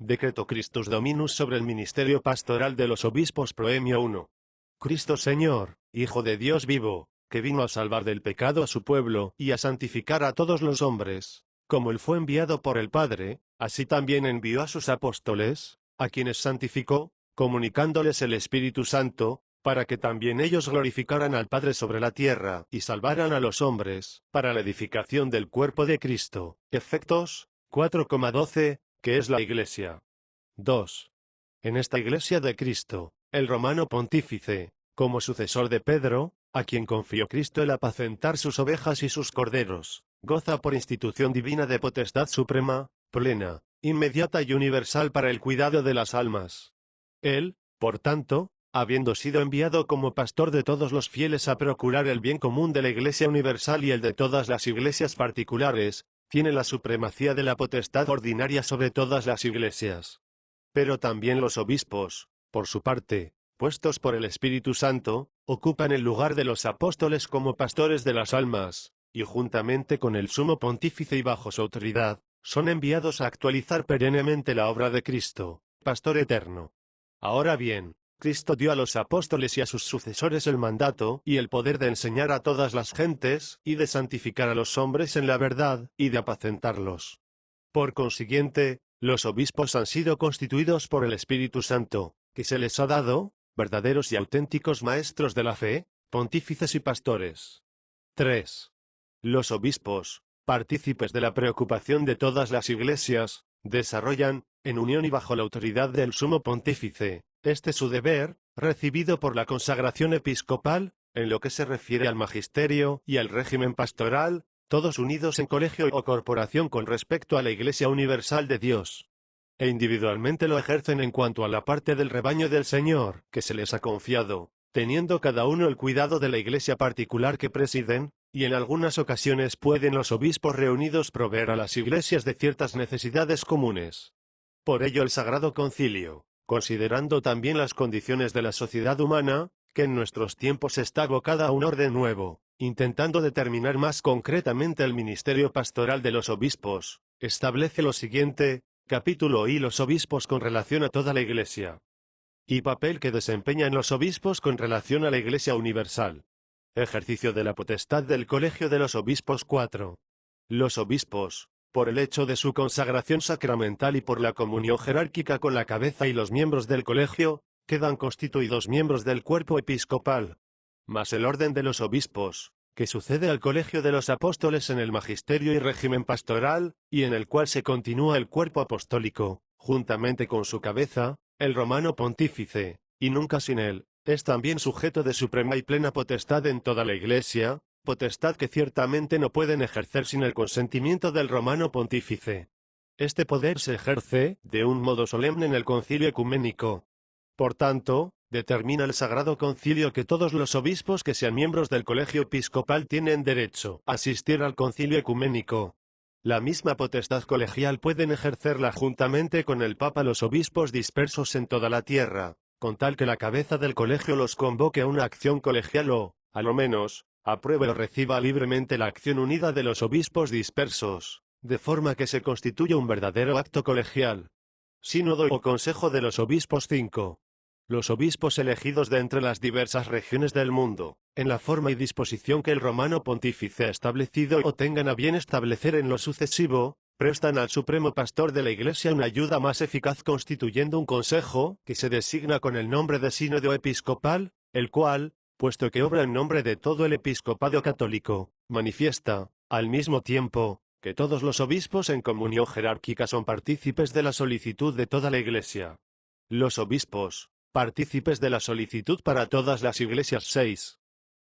Decreto Christus Dominus sobre el ministerio pastoral de los obispos Proemio 1. Cristo Señor, Hijo de Dios vivo, que vino a salvar del pecado a su pueblo y a santificar a todos los hombres, como él fue enviado por el Padre, así también envió a sus apóstoles, a quienes santificó, comunicándoles el Espíritu Santo, para que también ellos glorificaran al Padre sobre la tierra y salvaran a los hombres, para la edificación del cuerpo de Cristo. Efectos 4,12, que es la Iglesia. 2. En esta Iglesia de Cristo, el romano pontífice, como sucesor de Pedro, a quien confió Cristo el apacentar sus ovejas y sus corderos, goza por institución divina de potestad suprema, plena, inmediata y universal para el cuidado de las almas. Él, por tanto, habiendo sido enviado como pastor de todos los fieles a procurar el bien común de la Iglesia universal y el de todas las iglesias particulares, tiene la supremacía de la potestad ordinaria sobre todas las iglesias. Pero también los obispos, por su parte, puestos por el Espíritu Santo, ocupan el lugar de los apóstoles como pastores de las almas, y juntamente con el sumo pontífice y bajo su autoridad, son enviados a actualizar perennemente la obra de Cristo, Pastor eterno. Ahora bien, Cristo dio a los apóstoles y a sus sucesores el mandato y el poder de enseñar a todas las gentes, y de santificar a los hombres en la verdad, y de apacentarlos. Por consiguiente, los obispos han sido constituidos por el Espíritu Santo, que se les ha dado, verdaderos y auténticos maestros de la fe, pontífices y pastores. 3. Los obispos, partícipes de la preocupación de todas las iglesias, desarrollan, en unión y bajo la autoridad del sumo pontífice, su deber, recibido por la consagración episcopal, en lo que se refiere al magisterio y al régimen pastoral, todos unidos en colegio o corporación con respecto a la Iglesia universal de Dios. E individualmente lo ejercen en cuanto a la parte del rebaño del Señor, que se les ha confiado, teniendo cada uno el cuidado de la iglesia particular que presiden, y en algunas ocasiones pueden los obispos reunidos proveer a las iglesias de ciertas necesidades comunes. Por ello el Sagrado Concilio, considerando también las condiciones de la sociedad humana, que en nuestros tiempos está abocada a un orden nuevo, intentando determinar más concretamente el ministerio pastoral de los obispos, establece lo siguiente: capítulo y los obispos con relación a toda la Iglesia. Y papel que desempeñan los obispos con relación a la Iglesia universal. Ejercicio de la potestad del Colegio de los Obispos 4. Los obispos, por el hecho de su consagración sacramental y por la comunión jerárquica con la cabeza y los miembros del colegio, quedan constituidos miembros del cuerpo episcopal. Mas el orden de los obispos, que sucede al colegio de los apóstoles en el magisterio y régimen pastoral, y en el cual se continúa el cuerpo apostólico, juntamente con su cabeza, el romano pontífice, y nunca sin él, es también sujeto de suprema y plena potestad en toda la Iglesia, potestad que ciertamente no pueden ejercer sin el consentimiento del romano pontífice. Este poder se ejerce, de un modo solemne en el concilio ecuménico. Por tanto, determina el Sagrado Concilio que todos los obispos que sean miembros del colegio episcopal tienen derecho a asistir al concilio ecuménico. La misma potestad colegial pueden ejercerla juntamente con el Papa los obispos dispersos en toda la tierra, con tal que la cabeza del colegio los convoque a una acción colegial o, a lo menos, apruebe o reciba libremente la acción unida de los obispos dispersos, de forma que se constituya un verdadero acto colegial. Sínodo o Consejo de los Obispos 5. Los obispos elegidos de entre las diversas regiones del mundo, en la forma y disposición que el romano pontífice ha establecido o tengan a bien establecer en lo sucesivo, prestan al supremo pastor de la Iglesia una ayuda más eficaz constituyendo un consejo, que se designa con el nombre de sínodo episcopal, el cual, puesto que obra en nombre de todo el episcopado católico, manifiesta, al mismo tiempo, que todos los obispos en comunión jerárquica son partícipes de la solicitud de toda la Iglesia. Los obispos, partícipes de la solicitud para todas las iglesias. 6.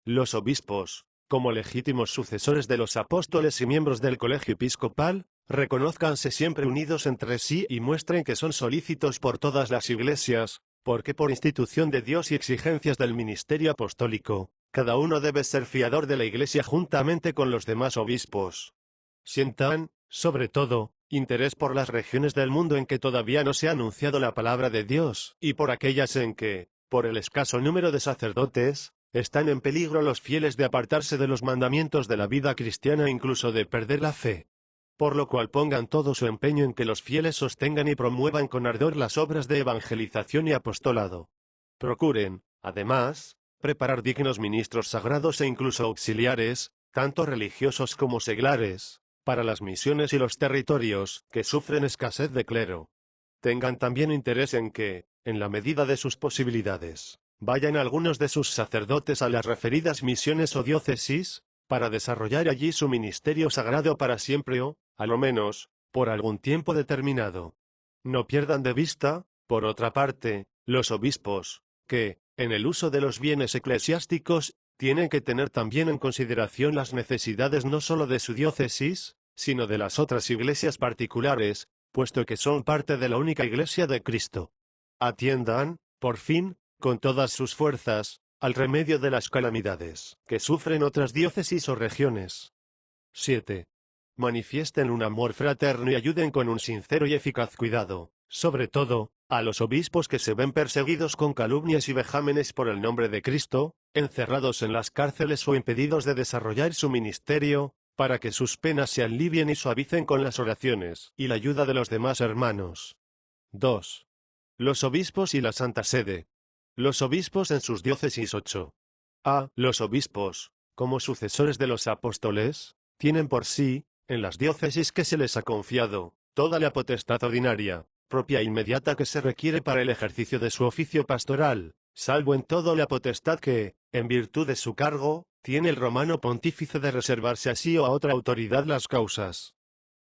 Los obispos, como legítimos sucesores de los apóstoles y miembros del colegio episcopal, reconózcanse siempre unidos entre sí y muestren que son solícitos por todas las iglesias, porque por institución de Dios y exigencias del ministerio apostólico, cada uno debe ser fiador de la Iglesia juntamente con los demás obispos. Sientan, sobre todo, interés por las regiones del mundo en que todavía no se ha anunciado la palabra de Dios, y por aquellas en que, por el escaso número de sacerdotes, están en peligro los fieles de apartarse de los mandamientos de la vida cristiana e incluso de perder la fe. por lo cual pongan todo su empeño en que los fieles sostengan y promuevan con ardor las obras de evangelización y apostolado. Procuren, además, preparar dignos ministros sagrados e incluso auxiliares, tanto religiosos como seglares, para las misiones y los territorios que sufren escasez de clero. Tengan también interés en que, en la medida de sus posibilidades, vayan algunos de sus sacerdotes a las referidas misiones o diócesis, para desarrollar allí su ministerio sagrado para siempre o, a lo menos, por algún tiempo determinado. No pierdan de vista, por otra parte, los obispos, que, en el uso de los bienes eclesiásticos, tienen que tener también en consideración las necesidades no solo de su diócesis, sino de las otras iglesias particulares, puesto que son parte de la única Iglesia de Cristo. Atiendan, por fin, con todas sus fuerzas, al remedio de las calamidades que sufren otras diócesis o regiones. 7. Manifiesten un amor fraterno y ayuden con un sincero y eficaz cuidado, sobre todo, a los obispos que se ven perseguidos con calumnias y vejámenes por el nombre de Cristo, encerrados en las cárceles o impedidos de desarrollar su ministerio, para que sus penas se alivien y suavicen con las oraciones y la ayuda de los demás hermanos. 2. Los obispos y la Santa Sede. Los obispos en sus diócesis. 8. A. Los obispos, como sucesores de los apóstoles, tienen por sí, en las diócesis que se les ha confiado, toda la potestad ordinaria, propia e inmediata que se requiere para el ejercicio de su oficio pastoral, salvo en todo la potestad que, en virtud de su cargo, tiene el romano pontífice de reservarse a sí o a otra autoridad las causas.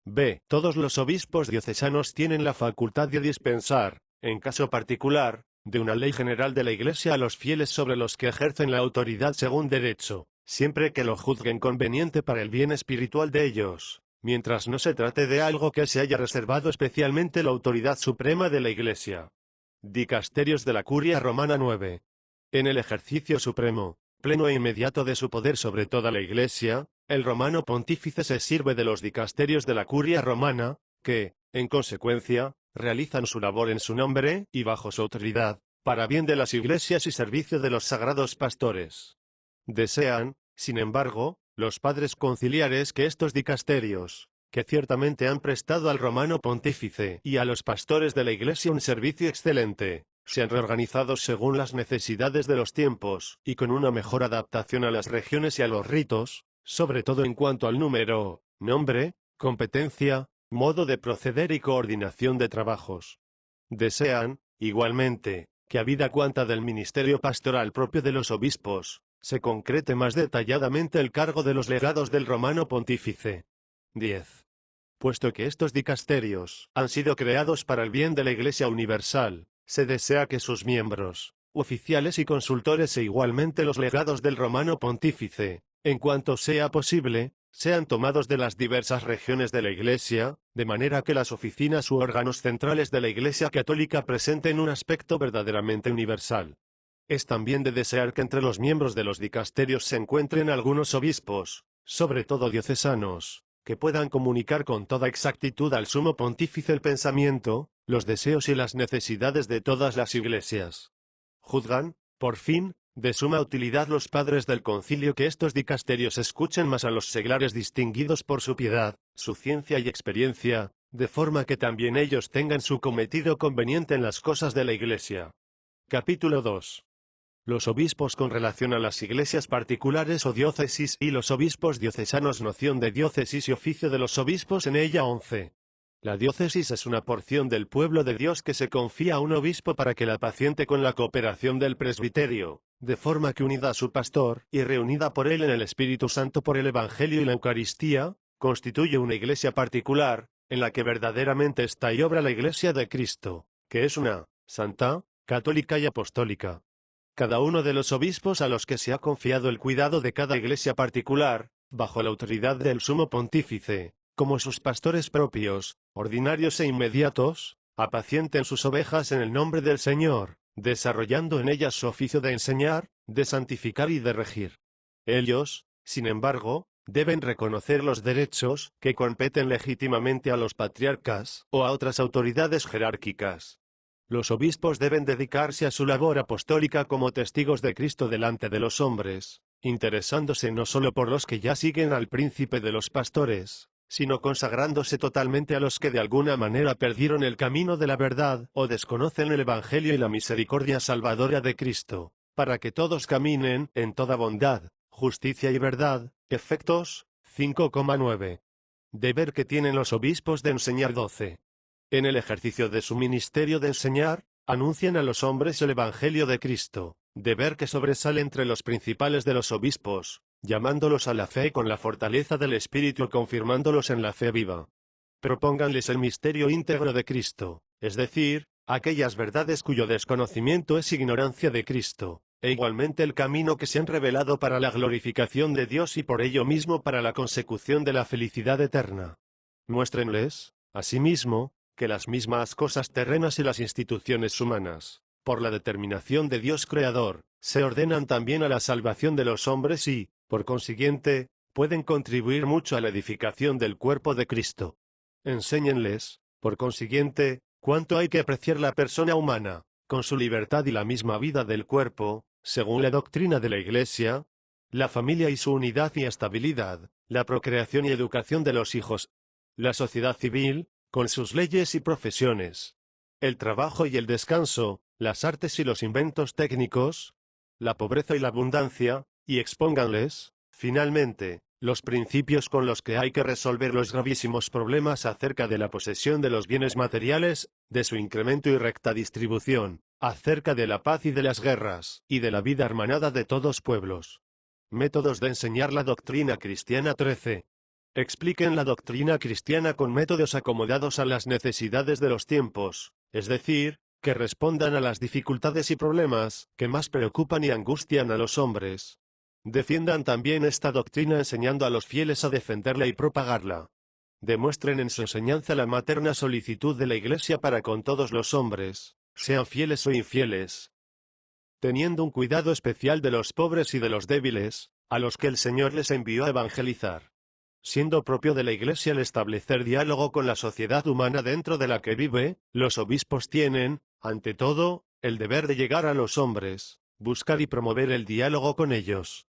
B. Todos los obispos diocesanos tienen la facultad de dispensar, en caso particular, de una ley general de la Iglesia a los fieles sobre los que ejercen la autoridad según derecho, siempre que lo juzguen conveniente para el bien espiritual de ellos, mientras no se trate de algo que se haya reservado especialmente la autoridad suprema de la Iglesia. Dicasterios de la Curia Romana 9. En el ejercicio supremo, pleno e inmediato de su poder sobre toda la Iglesia, el romano pontífice se sirve de los dicasterios de la Curia Romana, que, en consecuencia, realizan su labor en su nombre y bajo su autoridad, para bien de las iglesias y servicio de los sagrados pastores. Desean, sin embargo, los padres conciliares que estos dicasterios, que ciertamente han prestado al romano pontífice y a los pastores de la Iglesia un servicio excelente, sean reorganizados según las necesidades de los tiempos y con una mejor adaptación a las regiones y a los ritos, sobre todo en cuanto al número, nombre, competencia, modo de proceder y coordinación de trabajos. Desean, igualmente, que habida cuenta del ministerio pastoral propio de los obispos, se concrete más detalladamente el cargo de los legados del romano pontífice. 10. Puesto que estos dicasterios han sido creados para el bien de la Iglesia universal, se desea que sus miembros, oficiales y consultores e igualmente los legados del romano pontífice, en cuanto sea posible, sean tomados de las diversas regiones de la Iglesia, de manera que las oficinas u órganos centrales de la Iglesia católica presenten un aspecto verdaderamente universal. Es también de desear que entre los miembros de los dicasterios se encuentren algunos obispos, sobre todo diocesanos, que puedan comunicar con toda exactitud al sumo pontífice el pensamiento, los deseos y las necesidades de todas las iglesias. Juzgan, por fin, de suma utilidad los padres del concilio que estos dicasterios escuchen más a los seglares distinguidos por su piedad, su ciencia y experiencia, de forma que también ellos tengan su cometido conveniente en las cosas de la Iglesia. Capítulo 2. Los obispos con relación a las iglesias particulares o diócesis y los obispos diocesanos. Noción de diócesis y oficio de los obispos en ella. 11. La diócesis es una porción del pueblo de Dios que se confía a un obispo para que la paciente con la cooperación del presbiterio, de forma que unida a su pastor y reunida por él en el Espíritu Santo por el Evangelio y la Eucaristía, constituye una iglesia particular, en la que verdaderamente está y obra la Iglesia de Cristo, que es una, santa, católica y apostólica. Cada uno de los obispos a los que se ha confiado el cuidado de cada iglesia particular, bajo la autoridad del sumo pontífice, como sus pastores propios, ordinarios e inmediatos, apacienten sus ovejas en el nombre del Señor, desarrollando en ellas su oficio de enseñar, de santificar y de regir. Ellos, sin embargo, deben reconocer los derechos que competen legítimamente a los patriarcas o a otras autoridades jerárquicas. Los obispos deben dedicarse a su labor apostólica como testigos de Cristo delante de los hombres, interesándose no solo por los que ya siguen al príncipe de los pastores, sino consagrándose totalmente a los que de alguna manera perdieron el camino de la verdad o desconocen el Evangelio y la misericordia salvadora de Cristo, para que todos caminen en toda bondad, justicia y verdad. Efectos 5,9. Deber que tienen los obispos de enseñar 12. En el ejercicio de su ministerio de enseñar, anuncian a los hombres el Evangelio de Cristo, deber que sobresale entre los principales de los obispos, llamándolos a la fe con la fortaleza del Espíritu y confirmándolos en la fe viva. Propónganles el misterio íntegro de Cristo, es decir, aquellas verdades cuyo desconocimiento es ignorancia de Cristo, e igualmente el camino que se han revelado para la glorificación de Dios y por ello mismo para la consecución de la felicidad eterna. Muéstrenles, asimismo, que las mismas cosas terrenas y las instituciones humanas, por la determinación de Dios Creador, se ordenan también a la salvación de los hombres y, por consiguiente, pueden contribuir mucho a la edificación del cuerpo de Cristo. Enséñenles, por consiguiente, cuánto hay que apreciar la persona humana, con su libertad y la misma vida del cuerpo, según la doctrina de la Iglesia, la familia y su unidad y estabilidad, la procreación y educación de los hijos, la sociedad civil, con sus leyes y profesiones, el trabajo y el descanso, las artes y los inventos técnicos, la pobreza y la abundancia, y expónganles, finalmente, los principios con los que hay que resolver los gravísimos problemas acerca de la posesión de los bienes materiales, de su incremento y recta distribución, acerca de la paz y de las guerras, y de la vida hermanada de todos pueblos. Métodos de enseñar la doctrina cristiana 13. Expliquen la doctrina cristiana con métodos acomodados a las necesidades de los tiempos, es decir, que respondan a las dificultades y problemas que más preocupan y angustian a los hombres. Defiendan también esta doctrina enseñando a los fieles a defenderla y propagarla. Demuestren en su enseñanza la materna solicitud de la Iglesia para con todos los hombres, sean fieles o infieles, teniendo un cuidado especial de los pobres y de los débiles, a los que el Señor les envió a evangelizar. Siendo propio de la Iglesia el establecer diálogo con la sociedad humana dentro de la que vive, los obispos tienen, ante todo, el deber de llegar a los hombres, buscar y promover el diálogo con ellos.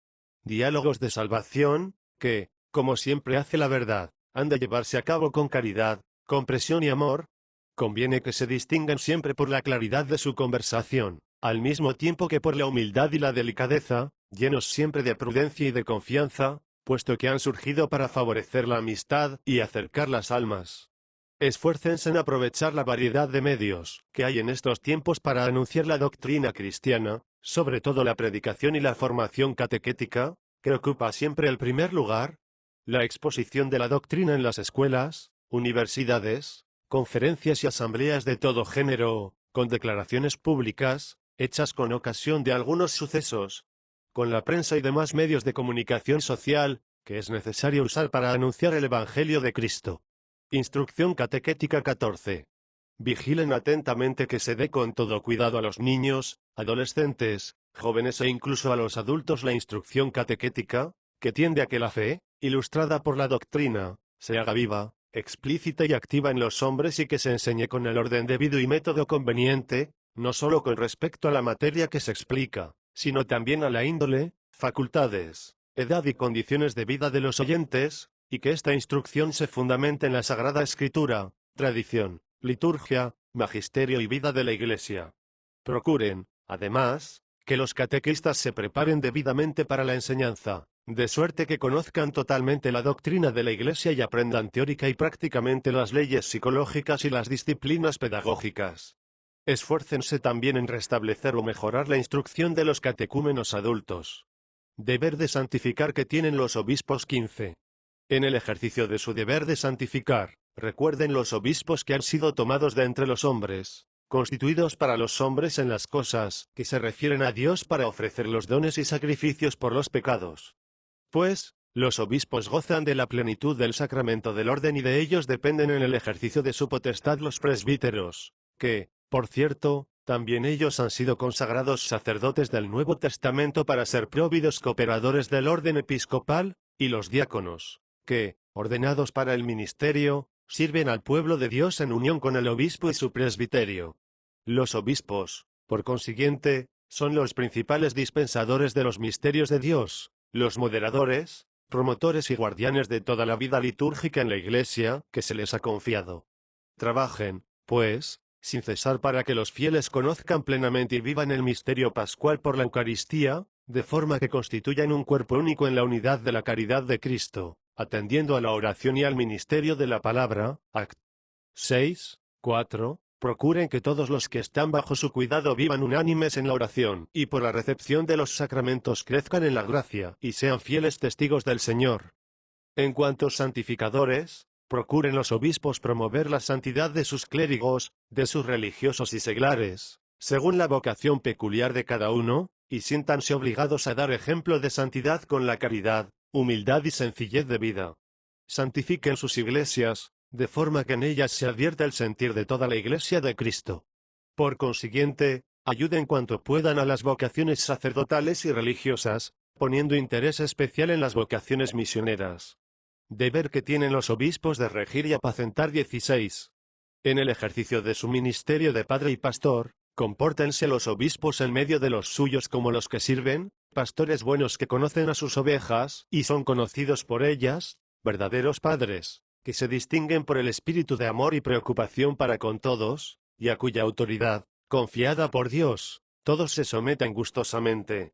Diálogos de salvación, que, como siempre hace la verdad, han de llevarse a cabo con caridad, comprensión y amor. Conviene que se distingan siempre por la claridad de su conversación, al mismo tiempo que por la humildad y la delicadeza, llenos siempre de prudencia y de confianza, puesto que han surgido para favorecer la amistad y acercar las almas. Esfuércense en aprovechar la variedad de medios que hay en estos tiempos para anunciar la doctrina cristiana, sobre todo la predicación y la formación catequética, que ocupa siempre el primer lugar, la exposición de la doctrina en las escuelas, universidades, conferencias y asambleas de todo género, con declaraciones públicas, hechas con ocasión de algunos sucesos, con la prensa y demás medios de comunicación social, que es necesario usar para anunciar el Evangelio de Cristo. Instrucción catequética 14. Vigilen atentamente que se dé con todo cuidado a los niños, adolescentes, jóvenes e incluso a los adultos la instrucción catequética, que tiende a que la fe, ilustrada por la doctrina, se haga viva, explícita y activa en los hombres y que se enseñe con el orden debido y método conveniente, no solo con respecto a la materia que se explica, sino también a la índole, facultades, edad y condiciones de vida de los oyentes, y que esta instrucción se fundamente en la Sagrada Escritura, tradición, liturgia, magisterio y vida de la Iglesia. Procuren, además, que los catequistas se preparen debidamente para la enseñanza, de suerte que conozcan totalmente la doctrina de la Iglesia y aprendan teórica y prácticamente las leyes psicológicas y las disciplinas pedagógicas. Esfuércense también en restablecer o mejorar la instrucción de los catecúmenos adultos. Deber de santificar que tienen los obispos 15. En el ejercicio de su deber de santificar, recuerden los obispos que han sido tomados de entre los hombres, constituidos para los hombres en las cosas que se refieren a Dios para ofrecer los dones y sacrificios por los pecados. Pues, los obispos gozan de la plenitud del sacramento del orden y de ellos dependen en el ejercicio de su potestad los presbíteros, que, por cierto, también ellos han sido consagrados sacerdotes del Nuevo Testamento para ser próvidos cooperadores del orden episcopal, y los diáconos, que, ordenados para el ministerio, sirven al pueblo de Dios en unión con el obispo y su presbiterio. Los obispos, por consiguiente, son los principales dispensadores de los misterios de Dios, los moderadores, promotores y guardianes de toda la vida litúrgica en la Iglesia que se les ha confiado. Trabajen, pues, sin cesar para que los fieles conozcan plenamente y vivan el misterio pascual por la Eucaristía, de forma que constituyan un cuerpo único en la unidad de la caridad de Cristo, atendiendo a la oración y al ministerio de la palabra. Act. 6, 4. Procuren que todos los que están bajo su cuidado vivan unánimes en la oración, y por la recepción de los sacramentos crezcan en la gracia, y sean fieles testigos del Señor. En cuanto santificadores, procuren los obispos promover la santidad de sus clérigos, de sus religiosos y seglares, según la vocación peculiar de cada uno, y siéntanse obligados a dar ejemplo de santidad con la caridad, humildad y sencillez de vida. Santifiquen sus iglesias, de forma que en ellas se advierta el sentir de toda la Iglesia de Cristo. Por consiguiente, ayuden cuanto puedan a las vocaciones sacerdotales y religiosas, poniendo interés especial en las vocaciones misioneras. Deber que tienen los obispos de regir y apacentar. 16. En el ejercicio de su ministerio de padre y pastor, compórtense los obispos en medio de los suyos como los que sirven, pastores buenos que conocen a sus ovejas y son conocidos por ellas, verdaderos padres, que se distinguen por el espíritu de amor y preocupación para con todos, y a cuya autoridad, confiada por Dios, todos se someten gustosamente.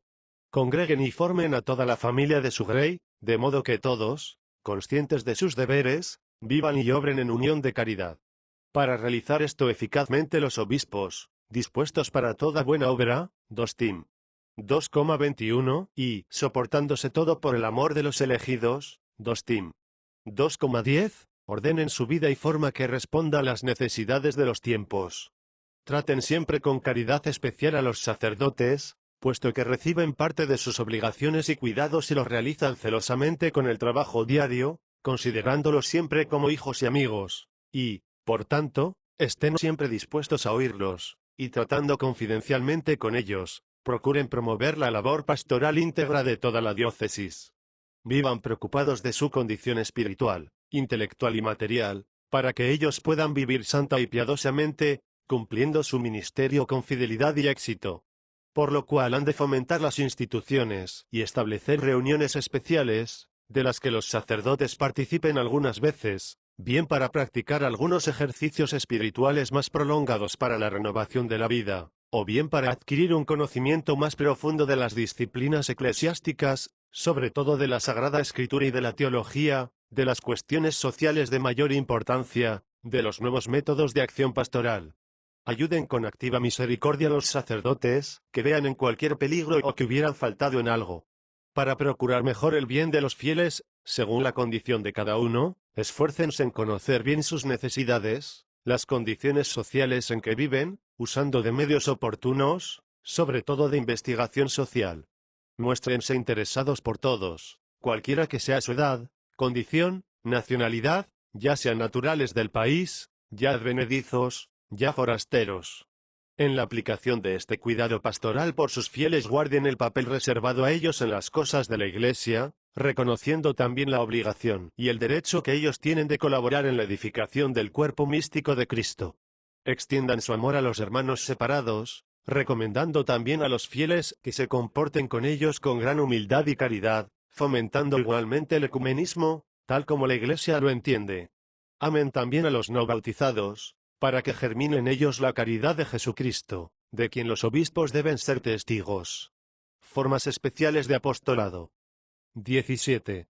Congreguen y formen a toda la familia de su Rey, de modo que todos, conscientes de sus deberes, vivan y obren en unión de caridad. Para realizar esto eficazmente los obispos, dispuestos para toda buena obra, 2 Tim. 2,21, y, soportándose todo por el amor de los elegidos, 2 Tim. 2,10, ordenen su vida y forma que responda a las necesidades de los tiempos. Traten siempre con caridad especial a los sacerdotes, puesto que reciben parte de sus obligaciones y cuidados y los realizan celosamente con el trabajo diario, considerándolos siempre como hijos y amigos, y, por tanto, estén siempre dispuestos a oírlos, y tratando confidencialmente con ellos, procuren promover la labor pastoral íntegra de toda la diócesis. Vivan preocupados de su condición espiritual, intelectual y material, para que ellos puedan vivir santa y piadosamente, cumpliendo su ministerio con fidelidad y éxito. Por lo cual han de fomentar las instituciones y establecer reuniones especiales, de las que los sacerdotes participen algunas veces, bien para practicar algunos ejercicios espirituales más prolongados para la renovación de la vida, o bien para adquirir un conocimiento más profundo de las disciplinas eclesiásticas, sobre todo de la Sagrada Escritura y de la teología, de las cuestiones sociales de mayor importancia, de los nuevos métodos de acción pastoral. Ayuden con activa misericordia a los sacerdotes, que vean en cualquier peligro o que hubieran faltado en algo. Para procurar mejor el bien de los fieles, según la condición de cada uno, esfuércense en conocer bien sus necesidades, las condiciones sociales en que viven, usando de medios oportunos, sobre todo de investigación social. Muéstrense interesados por todos, cualquiera que sea su edad, condición, nacionalidad, ya sean naturales del país, ya advenedizos, ya forasteros. En la aplicación de este cuidado pastoral por sus fieles guarden el papel reservado a ellos en las cosas de la Iglesia, reconociendo también la obligación y el derecho que ellos tienen de colaborar en la edificación del cuerpo místico de Cristo. Extiendan su amor a los hermanos separados, recomendando también a los fieles que se comporten con ellos con gran humildad y caridad, fomentando igualmente el ecumenismo, tal como la Iglesia lo entiende. Amen también a los no bautizados, para que germine en ellos la caridad de Jesucristo, de quien los obispos deben ser testigos. Formas especiales de apostolado. 17.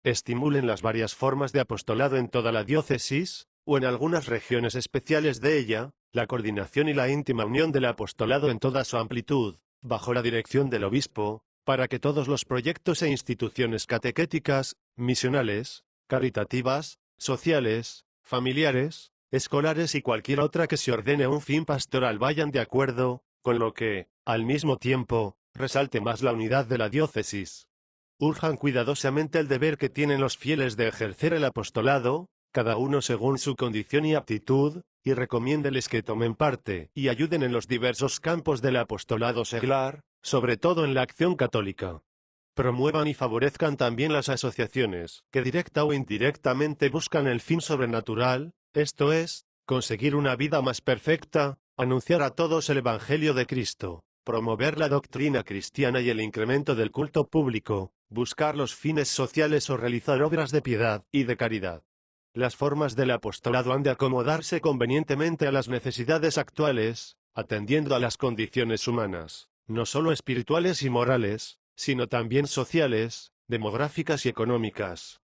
Estimulen las varias formas de apostolado en toda la diócesis, o en algunas regiones especiales de ella, la coordinación y la íntima unión del apostolado en toda su amplitud, bajo la dirección del obispo, para que todos los proyectos e instituciones catequéticas, misionales, caritativas, sociales, familiares, escolares y cualquier otra que se ordene a un fin pastoral vayan de acuerdo, con lo que, al mismo tiempo, resalte más la unidad de la diócesis. Urjan cuidadosamente el deber que tienen los fieles de ejercer el apostolado, cada uno según su condición y aptitud, y recomiéndeles que tomen parte y ayuden en los diversos campos del apostolado seglar, sobre todo en la acción católica. Promuevan y favorezcan también las asociaciones que directa o indirectamente buscan el fin sobrenatural, esto es, conseguir una vida más perfecta, anunciar a todos el Evangelio de Cristo, promover la doctrina cristiana y el incremento del culto público, buscar los fines sociales o realizar obras de piedad y de caridad. Las formas del apostolado han de acomodarse convenientemente a las necesidades actuales, atendiendo a las condiciones humanas, no solo espirituales y morales, sino también sociales, demográficas y económicas,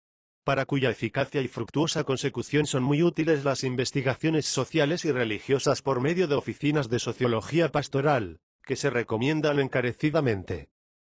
para cuya eficacia y fructuosa consecución son muy útiles las investigaciones sociales y religiosas por medio de oficinas de sociología pastoral, que se recomiendan encarecidamente.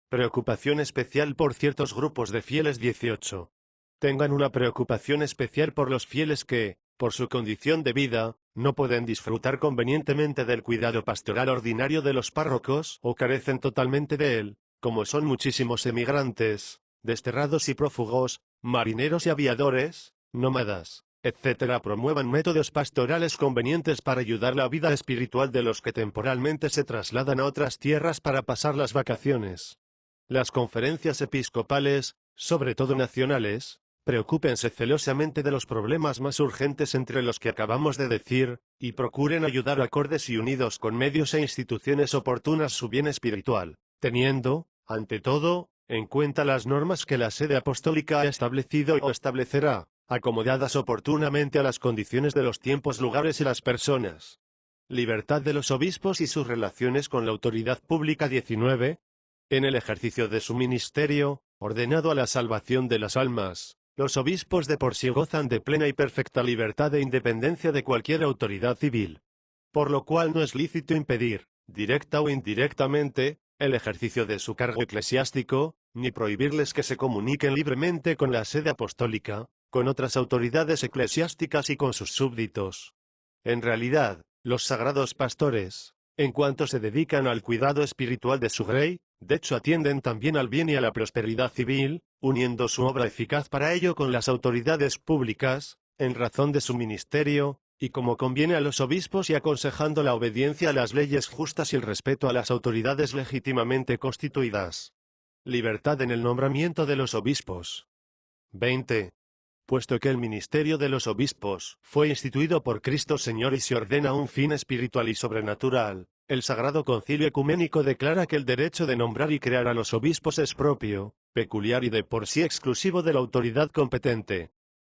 Preocupación especial por ciertos grupos de fieles. 18. Tengan una preocupación especial por los fieles que, por su condición de vida, no pueden disfrutar convenientemente del cuidado pastoral ordinario de los párrocos o carecen totalmente de él, como son muchísimos emigrantes, desterrados y prófugos, marineros y aviadores, nómadas, etc. Promuevan métodos pastorales convenientes para ayudar la vida espiritual de los que temporalmente se trasladan a otras tierras para pasar las vacaciones. Las conferencias episcopales, sobre todo nacionales, preocúpense celosamente de los problemas más urgentes entre los que acabamos de decir, y procuren ayudar acordes y unidos con medios e instituciones oportunas su bien espiritual, teniendo, ante todo, en cuenta las normas que la sede apostólica ha establecido o establecerá, acomodadas oportunamente a las condiciones de los tiempos, lugares y las personas. Libertad de los obispos y sus relaciones con la autoridad pública. 19. En el ejercicio de su ministerio, ordenado a la salvación de las almas, los obispos de por sí gozan de plena y perfecta libertad e independencia de cualquier autoridad civil, por lo cual no es lícito impedir, directa o indirectamente, el ejercicio de su cargo eclesiástico, ni prohibirles que se comuniquen libremente con la sede apostólica, con otras autoridades eclesiásticas y con sus súbditos. En realidad, los sagrados pastores, en cuanto se dedican al cuidado espiritual de su grey, de hecho atienden también al bien y a la prosperidad civil, uniendo su obra eficaz para ello con las autoridades públicas, en razón de su ministerio, y como conviene a los obispos y aconsejando la obediencia a las leyes justas y el respeto a las autoridades legítimamente constituidas. Libertad en el nombramiento de los obispos. 20. Puesto que el ministerio de los obispos fue instituido por Cristo Señor y se ordena un fin espiritual y sobrenatural, el Sagrado Concilio Ecuménico declara que el derecho de nombrar y crear a los obispos es propio, peculiar y de por sí exclusivo de la autoridad competente.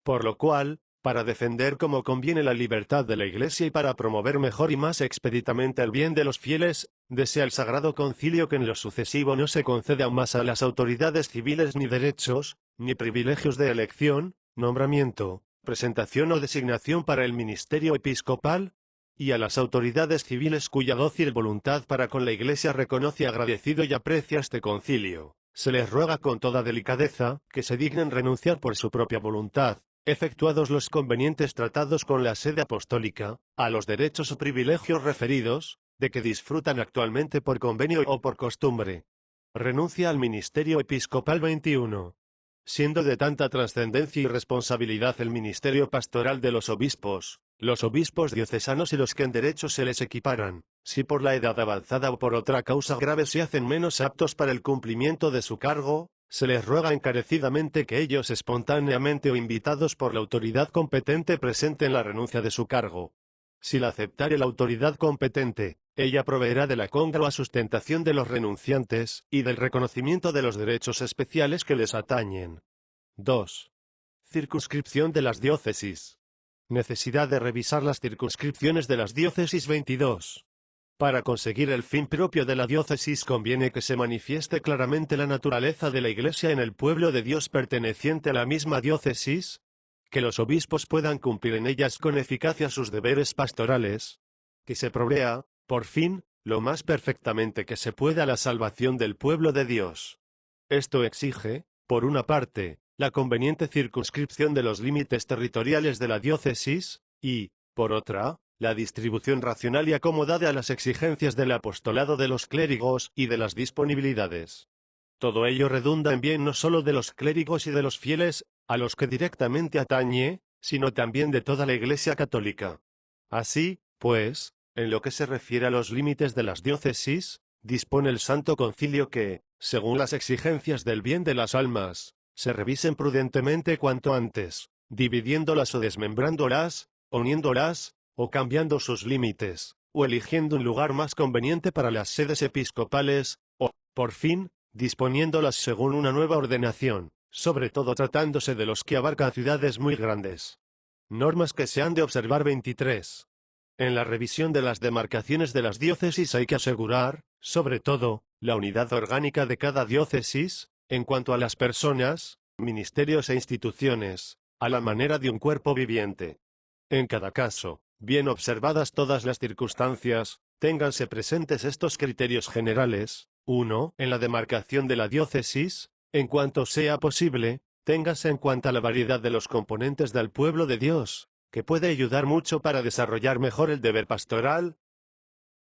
Por lo cual, para defender como conviene la libertad de la Iglesia y para promover mejor y más expeditamente el bien de los fieles, desea el Sagrado Concilio que en lo sucesivo no se conceda más a las autoridades civiles ni derechos, ni privilegios de elección, nombramiento, presentación o designación para el ministerio episcopal, y a las autoridades civiles cuya dócil voluntad para con la Iglesia reconoce agradecido y aprecia este concilio, se les ruega con toda delicadeza, que se dignen renunciar por su propia voluntad, efectuados los convenientes tratados con la sede apostólica, a los derechos o privilegios referidos, de que disfrutan actualmente por convenio o por costumbre. Renuncia al ministerio episcopal. 21. Siendo de tanta trascendencia y responsabilidad el ministerio pastoral de los obispos diocesanos y los que en derecho se les equiparan, si por la edad avanzada o por otra causa grave se hacen menos aptos para el cumplimiento de su cargo, se les ruega encarecidamente que ellos espontáneamente o invitados por la autoridad competente presenten la renuncia de su cargo. Si la aceptare la autoridad competente, ella proveerá de la congrua sustentación de los renunciantes, y del reconocimiento de los derechos especiales que les atañen. 2. Circunscripción de las diócesis. Necesidad de revisar las circunscripciones de las diócesis. 22. Para conseguir el fin propio de la diócesis conviene que se manifieste claramente la naturaleza de la Iglesia en el pueblo de Dios perteneciente a la misma diócesis, que los obispos puedan cumplir en ellas con eficacia sus deberes pastorales, que se provea, por fin, lo más perfectamente que se pueda la salvación del pueblo de Dios. Esto exige, por una parte, la conveniente circunscripción de los límites territoriales de la diócesis, y, por otra, la distribución racional y acomodada a las exigencias del apostolado de los clérigos y de las disponibilidades. Todo ello redunda en bien no solo de los clérigos y de los fieles, a los que directamente atañe, sino también de toda la Iglesia católica. Así, pues, en lo que se refiere a los límites de las diócesis, dispone el Santo Concilio que, según las exigencias del bien de las almas, se revisen prudentemente cuanto antes, dividiéndolas o desmembrándolas, uniéndolas, o cambiando sus límites, o eligiendo un lugar más conveniente para las sedes episcopales, o, por fin, disponiéndolas según una nueva ordenación, sobre todo tratándose de los que abarcan ciudades muy grandes. Normas que se han de observar 23. En la revisión de las demarcaciones de las diócesis hay que asegurar, sobre todo, la unidad orgánica de cada diócesis, en cuanto a las personas, ministerios e instituciones, a la manera de un cuerpo viviente. En cada caso, bien observadas todas las circunstancias, ténganse presentes estos criterios generales. 1. En la demarcación de la diócesis, en cuanto sea posible, téngase en cuenta la variedad de los componentes del pueblo de Dios, que puede ayudar mucho para desarrollar mejor el deber pastoral.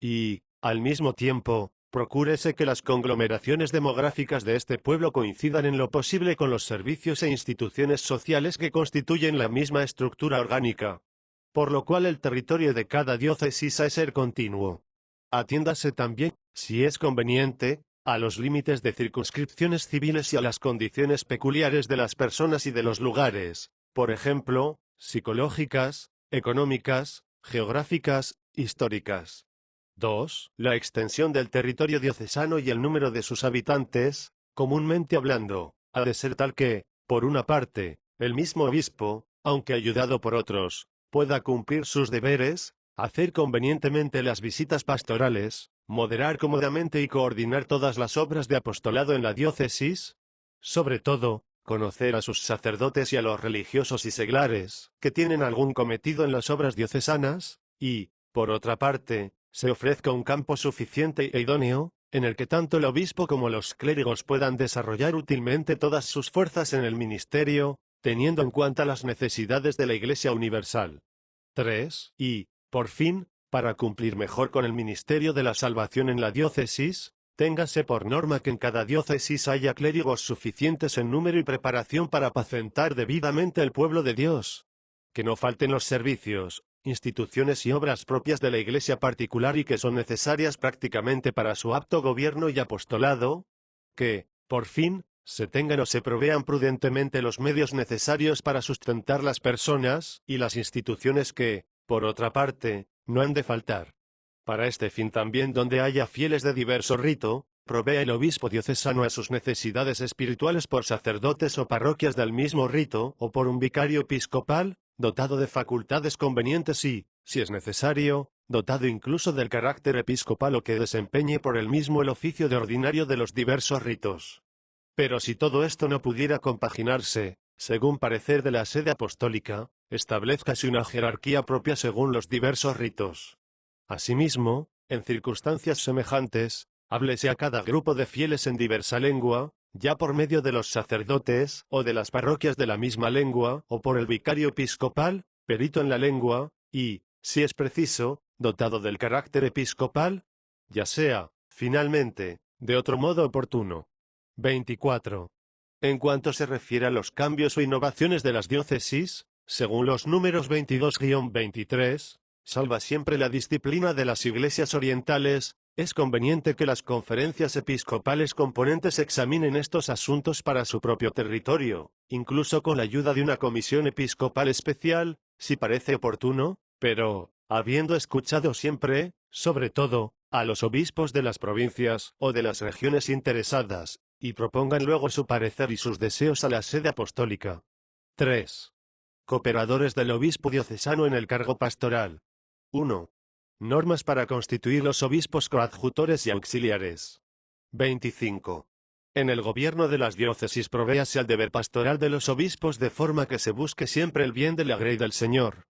Y, al mismo tiempo, procúrese que las conglomeraciones demográficas de este pueblo coincidan en lo posible con los servicios e instituciones sociales que constituyen la misma estructura orgánica. Por lo cual el territorio de cada diócesis ha de ser continuo. Atiéndase también, si es conveniente, a los límites de circunscripciones civiles y a las condiciones peculiares de las personas y de los lugares, por ejemplo, psicológicas, económicas, geográficas, históricas. 2. La extensión del territorio diocesano y el número de sus habitantes, comúnmente hablando, ha de ser tal que, por una parte, el mismo obispo, aunque ayudado por otros, pueda cumplir sus deberes, hacer convenientemente las visitas pastorales, moderar cómodamente y coordinar todas las obras de apostolado en la diócesis, sobre todo, conocer a sus sacerdotes y a los religiosos y seglares, que tienen algún cometido en las obras diocesanas, y, por otra parte, se ofrezca un campo suficiente e idóneo, en el que tanto el obispo como los clérigos puedan desarrollar útilmente todas sus fuerzas en el ministerio, teniendo en cuenta las necesidades de la Iglesia universal. 3. Y, por fin, para cumplir mejor con el ministerio de la salvación en la diócesis, téngase por norma que en cada diócesis haya clérigos suficientes en número y preparación para apacentar debidamente el pueblo de Dios. Que no falten los servicios, instituciones y obras propias de la Iglesia particular y que son necesarias prácticamente para su apto gobierno y apostolado. Que, por fin, se tengan o se provean prudentemente los medios necesarios para sustentar las personas y las instituciones que, por otra parte, no han de faltar. Para este fin también donde haya fieles de diverso rito, provea el obispo diocesano a sus necesidades espirituales por sacerdotes o parroquias del mismo rito o por un vicario episcopal, dotado de facultades convenientes y, si es necesario, dotado incluso del carácter episcopal o que desempeñe por él mismo el oficio de ordinario de los diversos ritos. Pero si todo esto no pudiera compaginarse, según parecer de la sede apostólica, establezcase una jerarquía propia según los diversos ritos. Asimismo, en circunstancias semejantes, háblese a cada grupo de fieles en diversa lengua, ya por medio de los sacerdotes, o de las parroquias de la misma lengua, o por el vicario episcopal, perito en la lengua, y, si es preciso, dotado del carácter episcopal, ya sea, finalmente, de otro modo oportuno. 24. En cuanto se refiere a los cambios o innovaciones de las diócesis, según los números 22-23, salva siempre la disciplina de las iglesias orientales, es conveniente que las conferencias episcopales componentes examinen estos asuntos para su propio territorio, incluso con la ayuda de una comisión episcopal especial, si parece oportuno, pero, habiendo escuchado siempre, sobre todo, a los obispos de las provincias o de las regiones interesadas, y propongan luego su parecer y sus deseos a la sede apostólica. 3. Cooperadores del obispo diocesano en el cargo pastoral. 1. Normas para constituir los obispos coadjutores y auxiliares. 25. En el gobierno de las diócesis provéase al deber pastoral de los obispos de forma que se busque siempre el bien de la grey del Señor.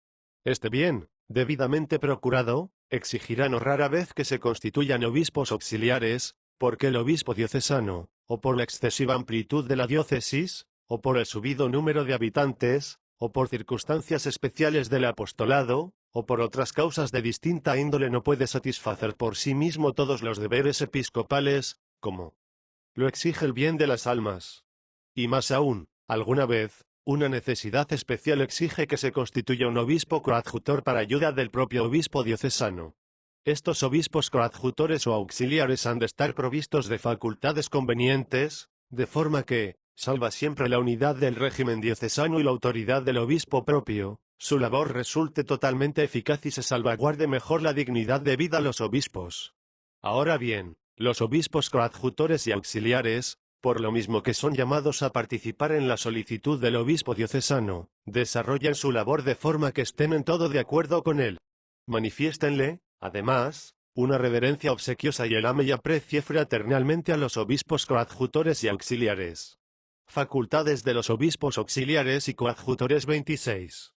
Este bien, debidamente procurado, exigirá no rara vez que se constituyan obispos auxiliares, porque el obispo diocesano, o por la excesiva amplitud de la diócesis, o por el subido número de habitantes, o por circunstancias especiales del apostolado, o por otras causas de distinta índole no puede satisfacer por sí mismo todos los deberes episcopales, como lo exige el bien de las almas. Y más aún, alguna vez, una necesidad especial exige que se constituya un obispo coadjutor para ayuda del propio obispo diocesano. Estos obispos coadjutores o auxiliares han de estar provistos de facultades convenientes, de forma que, salva siempre la unidad del régimen diocesano y la autoridad del obispo propio, su labor resulte totalmente eficaz y se salvaguarde mejor la dignidad debida a los obispos. Ahora bien, los obispos coadjutores y auxiliares, por lo mismo que son llamados a participar en la solicitud del obispo diocesano, desarrollan su labor de forma que estén en todo de acuerdo con él. Manifiéstenle, además, una reverencia obsequiosa y el ame y aprecie fraternalmente a los obispos coadjutores y auxiliares. Facultades de los obispos auxiliares y coadjutores 26.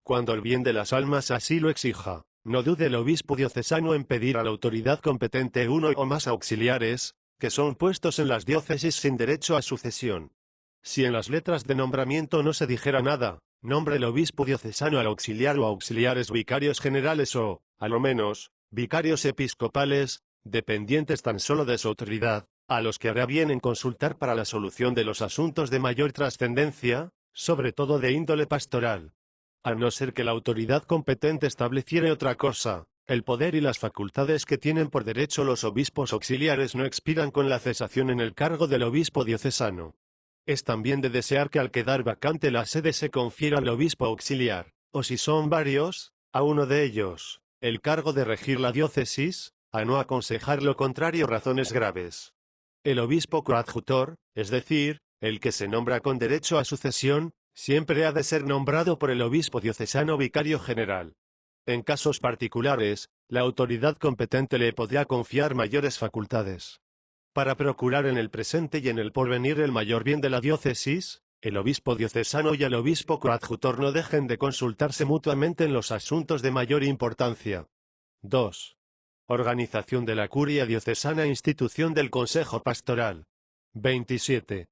Cuando el bien de las almas así lo exija, no dude el obispo diocesano en pedir a la autoridad competente uno o más auxiliares, que son puestos en las diócesis sin derecho a sucesión. Si en las letras de nombramiento no se dijera nada, nombre el obispo diocesano al auxiliar o auxiliares vicarios generales o, a lo menos, vicarios episcopales, dependientes tan solo de su autoridad, a los que hará bien en consultar para la solución de los asuntos de mayor trascendencia, sobre todo de índole pastoral. A no ser que la autoridad competente estableciere otra cosa, el poder y las facultades que tienen por derecho los obispos auxiliares no expiran con la cesación en el cargo del obispo diocesano. Es también de desear que al quedar vacante la sede se confiera al obispo auxiliar, o si son varios, a uno de ellos, el cargo de regir la diócesis, a no aconsejar lo contrario razones graves. El obispo coadjutor, es decir, el que se nombra con derecho a sucesión, siempre ha de ser nombrado por el obispo diocesano vicario general. En casos particulares, la autoridad competente le podrá confiar mayores facultades. Para procurar en el presente y en el porvenir el mayor bien de la diócesis, el obispo diocesano y el obispo coadjutor no dejen de consultarse mutuamente en los asuntos de mayor importancia. 2. Organización de la curia diocesana e institución del consejo pastoral. 27.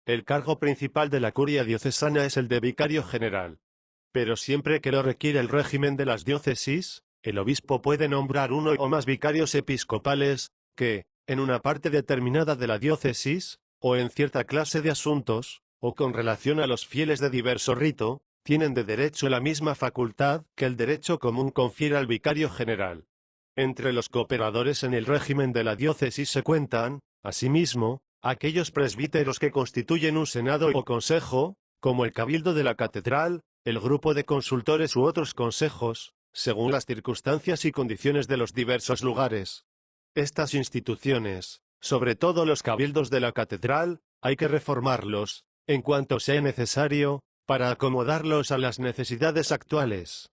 El cargo principal de la curia diocesana es el de vicario general. Pero siempre que lo requiere el régimen de las diócesis, el obispo puede nombrar uno o más vicarios episcopales, que, en una parte determinada de la diócesis, o en cierta clase de asuntos, o con relación a los fieles de diverso rito, tienen de derecho la misma facultad que el derecho común confiere al vicario general. Entre los cooperadores en el régimen de la diócesis se cuentan, asimismo, aquellos presbíteros que constituyen un senado o consejo, como el cabildo de la catedral, el grupo de consultores u otros consejos, según las circunstancias y condiciones de los diversos lugares. Estas instituciones, sobre todo los cabildos de la catedral, hay que reformarlos, en cuanto sea necesario, para acomodarlos a las necesidades actuales.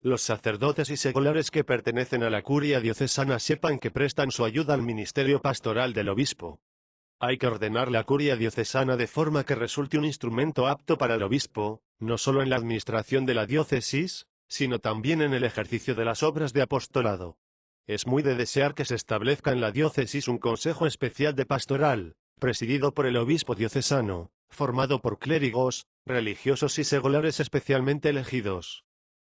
Los sacerdotes y seglares que pertenecen a la curia diocesana sepan que prestan su ayuda al ministerio pastoral del obispo. Hay que ordenar la curia diocesana de forma que resulte un instrumento apto para el obispo, no solo en la administración de la diócesis, sino también en el ejercicio de las obras de apostolado. Es muy de desear que se establezca en la diócesis un consejo especial de pastoral, presidido por el obispo diocesano, formado por clérigos, religiosos y seglares especialmente elegidos.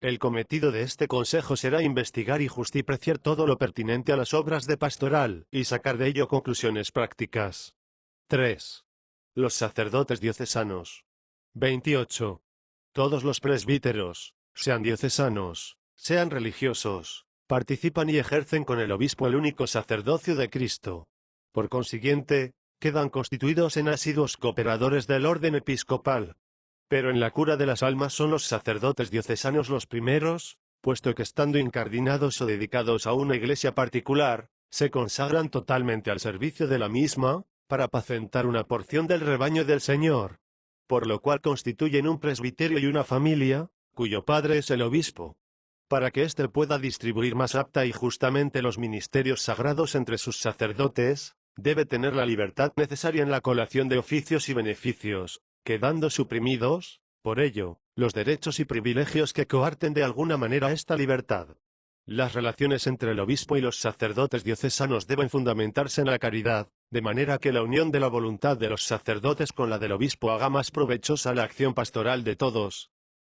El cometido de este consejo será investigar y justipreciar todo lo pertinente a las obras de pastoral, y sacar de ello conclusiones prácticas. 3. Los sacerdotes diocesanos. 28. Todos los presbíteros, sean diocesanos, sean religiosos, participan y ejercen con el obispo el único sacerdocio de Cristo. Por consiguiente, quedan constituidos en asiduos cooperadores del orden episcopal. Pero en la cura de las almas son los sacerdotes diocesanos los primeros, puesto que estando incardinados o dedicados a una iglesia particular, se consagran totalmente al servicio de la misma, para apacentar una porción del rebaño del Señor. Por lo cual constituyen un presbiterio y una familia, cuyo padre es el obispo. Para que éste pueda distribuir más apta y justamente los ministerios sagrados entre sus sacerdotes, debe tener la libertad necesaria en la colación de oficios y beneficios, quedando suprimidos, por ello, los derechos y privilegios que coarten de alguna manera esta libertad. Las relaciones entre el obispo y los sacerdotes diocesanos deben fundamentarse en la caridad, de manera que la unión de la voluntad de los sacerdotes con la del obispo haga más provechosa la acción pastoral de todos.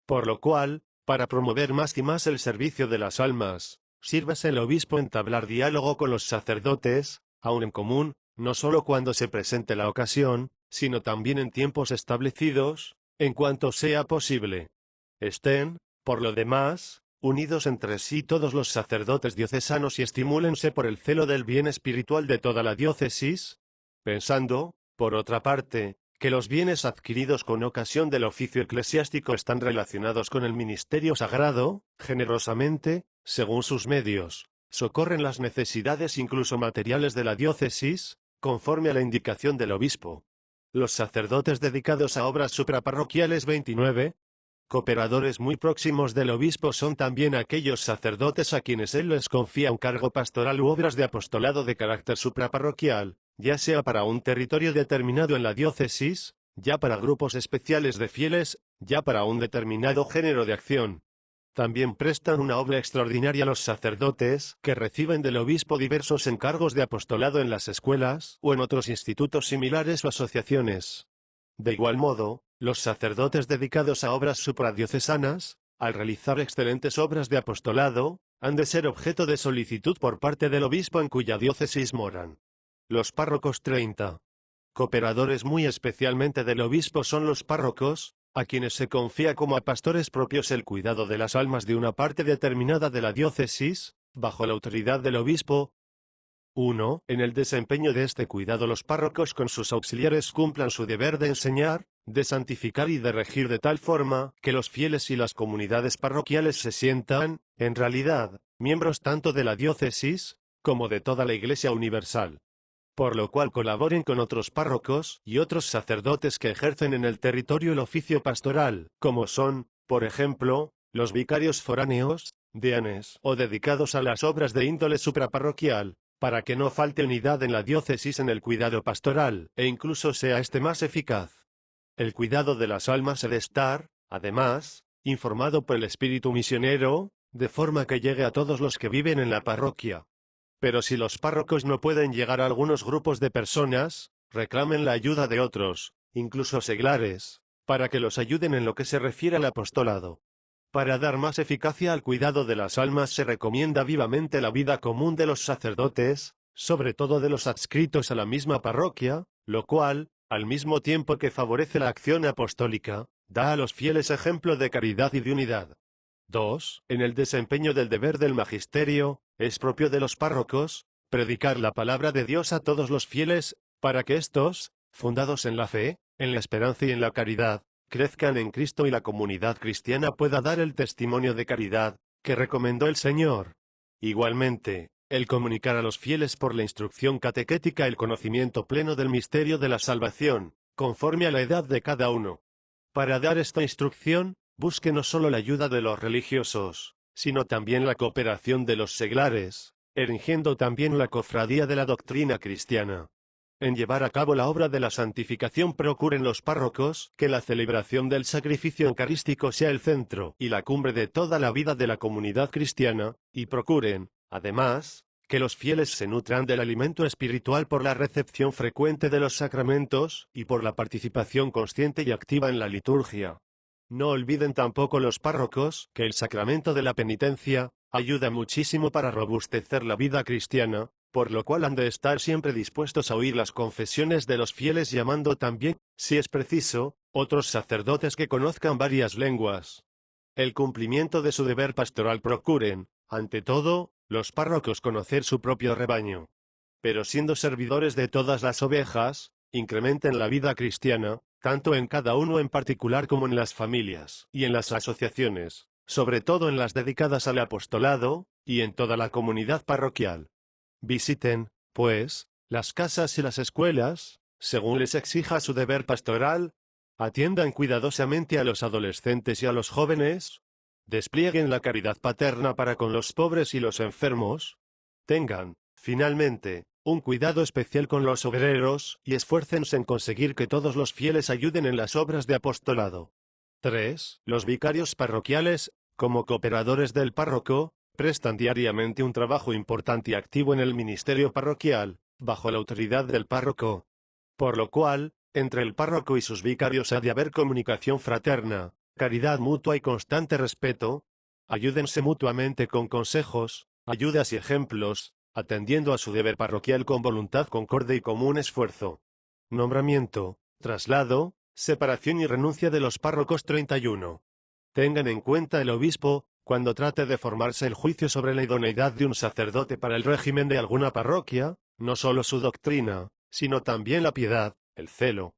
Por lo cual, para promover más y más el servicio de las almas, sírvase el obispo entablar diálogo con los sacerdotes, aun en común, no solo cuando se presente la ocasión, sino también en tiempos establecidos, en cuanto sea posible. Estén, por lo demás, unidos entre sí todos los sacerdotes diocesanos y estimúlense por el celo del bien espiritual de toda la diócesis, pensando, por otra parte, que los bienes adquiridos con ocasión del oficio eclesiástico están relacionados con el ministerio sagrado, generosamente, según sus medios, socorren las necesidades incluso materiales de la diócesis, conforme a la indicación del obispo. Los sacerdotes dedicados a obras supraparroquiales 29. Cooperadores muy próximos del obispo son también aquellos sacerdotes a quienes él les confía un cargo pastoral u obras de apostolado de carácter supraparroquial, ya sea para un territorio determinado en la diócesis, ya para grupos especiales de fieles, ya para un determinado género de acción. También prestan una obra extraordinaria a los sacerdotes que reciben del obispo diversos encargos de apostolado en las escuelas o en otros institutos similares o asociaciones. De igual modo, los sacerdotes dedicados a obras supradiocesanas, al realizar excelentes obras de apostolado, han de ser objeto de solicitud por parte del obispo en cuya diócesis moran. Los párrocos 30. Cooperadores muy especialmente del obispo son los párrocos, a quienes se confía como a pastores propios el cuidado de las almas de una parte determinada de la diócesis, bajo la autoridad del obispo. 1. En el desempeño de este cuidado los párrocos con sus auxiliares cumplan su deber de enseñar, de santificar y de regir de tal forma que los fieles y las comunidades parroquiales se sientan, en realidad, miembros tanto de la diócesis, como de toda la Iglesia universal. Por lo cual colaboren con otros párrocos y otros sacerdotes que ejercen en el territorio el oficio pastoral, como son, por ejemplo, los vicarios foráneos, deanes o dedicados a las obras de índole supraparroquial, para que no falte unidad en la diócesis en el cuidado pastoral, e incluso sea este más eficaz. El cuidado de las almas ha de estar, además, informado por el espíritu misionero, de forma que llegue a todos los que viven en la parroquia. Pero si los párrocos no pueden llegar a algunos grupos de personas, reclamen la ayuda de otros, incluso seglares, para que los ayuden en lo que se refiere al apostolado. Para dar más eficacia al cuidado de las almas se recomienda vivamente la vida común de los sacerdotes, sobre todo de los adscritos a la misma parroquia, lo cual, al mismo tiempo que favorece la acción apostólica, da a los fieles ejemplo de caridad y de unidad. 2. En el desempeño del deber del magisterio, es propio de los párrocos, predicar la palabra de Dios a todos los fieles, para que éstos, fundados en la fe, en la esperanza y en la caridad, crezcan en Cristo y la comunidad cristiana pueda dar el testimonio de caridad, que recomendó el Señor. Igualmente, el comunicar a los fieles por la instrucción catequética el conocimiento pleno del misterio de la salvación, conforme a la edad de cada uno. Para dar esta instrucción, busque no solo la ayuda de los religiosos, sino también la cooperación de los seglares, erigiendo también la cofradía de la doctrina cristiana. En llevar a cabo la obra de la santificación procuren los párrocos que la celebración del sacrificio eucarístico sea el centro y la cumbre de toda la vida de la comunidad cristiana, y procuren, además, que los fieles se nutran del alimento espiritual por la recepción frecuente de los sacramentos y por la participación consciente y activa en la liturgia. No olviden tampoco los párrocos que el sacramento de la penitencia ayuda muchísimo para robustecer la vida cristiana, por lo cual han de estar siempre dispuestos a oír las confesiones de los fieles llamando también, si es preciso, otros sacerdotes que conozcan varias lenguas. El cumplimiento de su deber pastoral procuren, ante todo, los párrocos conocer su propio rebaño. Pero siendo servidores de todas las ovejas, incrementen la vida cristiana, tanto en cada uno en particular como en las familias y en las asociaciones, sobre todo en las dedicadas al apostolado, y en toda la comunidad parroquial. Visiten, pues, las casas y las escuelas, según les exija su deber pastoral, atiendan cuidadosamente a los adolescentes y a los jóvenes, desplieguen la caridad paterna para con los pobres y los enfermos, tengan, finalmente, un cuidado especial con los obreros y esfuércense en conseguir que todos los fieles ayuden en las obras de apostolado. 3. Los vicarios parroquiales, como cooperadores del párroco, prestan diariamente un trabajo importante y activo en el ministerio parroquial, bajo la autoridad del párroco. Por lo cual, entre el párroco y sus vicarios ha de haber comunicación fraterna, caridad mutua y constante respeto. Ayúdense mutuamente con consejos, ayudas y ejemplos, atendiendo a su deber parroquial con voluntad concorde y común esfuerzo. Nombramiento, traslado, separación y renuncia de los párrocos 31. Tengan en cuenta el obispo, cuando trate de formarse el juicio sobre la idoneidad de un sacerdote para el régimen de alguna parroquia, no solo su doctrina, sino también la piedad, el celo,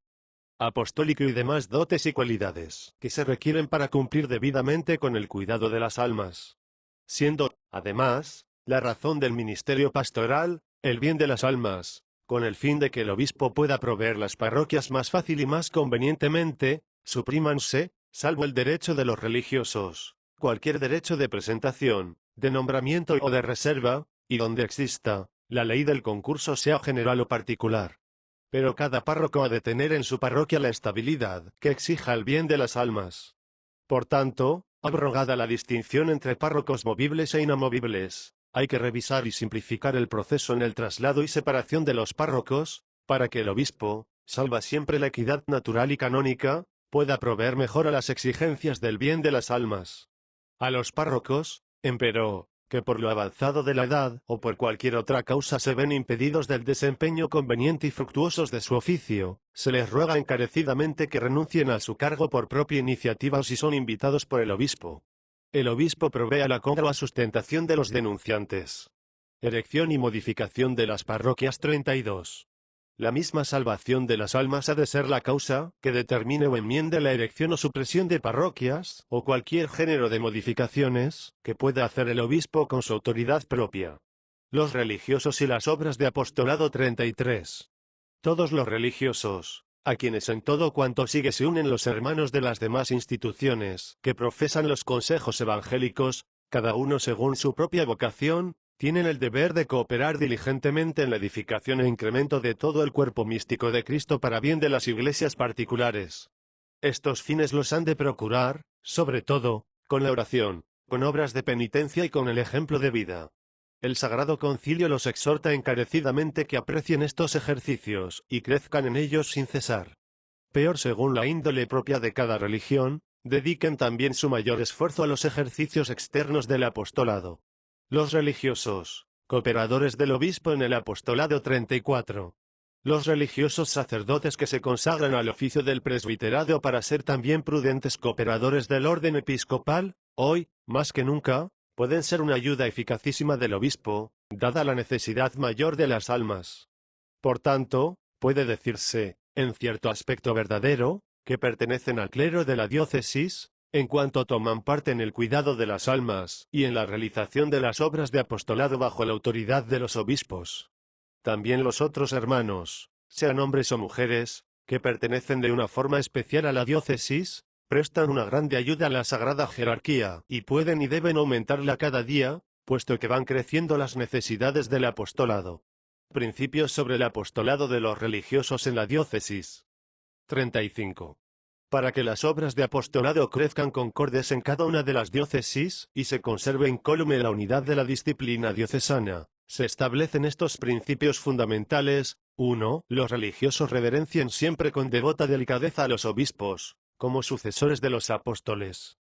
apostólico y demás dotes y cualidades que se requieren para cumplir debidamente con el cuidado de las almas. Siendo, además, la razón del ministerio pastoral, el bien de las almas, con el fin de que el obispo pueda proveer las parroquias más fácil y más convenientemente, suprímanse, salvo el derecho de los religiosos, cualquier derecho de presentación, de nombramiento o de reserva, y donde exista, la ley del concurso sea general o particular. Pero cada párroco ha de tener en su parroquia la estabilidad que exija el bien de las almas. Por tanto, abrogada la distinción entre párrocos movibles e inamovibles, hay que revisar y simplificar el proceso en el traslado y separación de los párrocos, para que el obispo, salva siempre la equidad natural y canónica, pueda proveer mejor a las exigencias del bien de las almas. A los párrocos, empero, que por lo avanzado de la edad o por cualquier otra causa se ven impedidos del desempeño conveniente y fructuosos de su oficio, se les ruega encarecidamente que renuncien a su cargo por propia iniciativa o si son invitados por el obispo. El obispo provee a la congrua sustentación de los denunciantes. Erección y modificación de las parroquias 32. La misma salvación de las almas ha de ser la causa que determine o enmiende la erección o supresión de parroquias, o cualquier género de modificaciones, que pueda hacer el obispo con su autoridad propia. Los religiosos y las obras de apostolado 33. Todos los religiosos, a quienes en todo cuanto sigue se unen los hermanos de las demás instituciones, que profesan los consejos evangélicos, cada uno según su propia vocación, tienen el deber de cooperar diligentemente en la edificación e incremento de todo el cuerpo místico de Cristo para bien de las iglesias particulares. Estos fines los han de procurar, sobre todo, con la oración, con obras de penitencia y con el ejemplo de vida. El Sagrado Concilio los exhorta encarecidamente que aprecien estos ejercicios y crezcan en ellos sin cesar. Peor según la índole propia de cada religión, dediquen también su mayor esfuerzo a los ejercicios externos del apostolado. Los religiosos, cooperadores del obispo en el apostolado 34. Los religiosos sacerdotes que se consagran al oficio del presbiterado para ser también prudentes cooperadores del orden episcopal, hoy, más que nunca, pueden ser una ayuda eficacísima del obispo, dada la necesidad mayor de las almas. Por tanto, puede decirse, en cierto aspecto verdadero, que pertenecen al clero de la diócesis, en cuanto toman parte en el cuidado de las almas y en la realización de las obras de apostolado bajo la autoridad de los obispos. También los otros hermanos, sean hombres o mujeres, que pertenecen de una forma especial a la diócesis, prestan una grande ayuda a la sagrada jerarquía y pueden y deben aumentarla cada día, puesto que van creciendo las necesidades del apostolado. Principios sobre el apostolado de los religiosos en la diócesis. 35. Para que las obras de apostolado crezcan concordes en cada una de las diócesis y se conserve incólume la unidad de la disciplina diocesana, se establecen estos principios fundamentales. 1. Los religiosos reverencien siempre con devota delicadeza a los obispos, como sucesores de los apóstoles.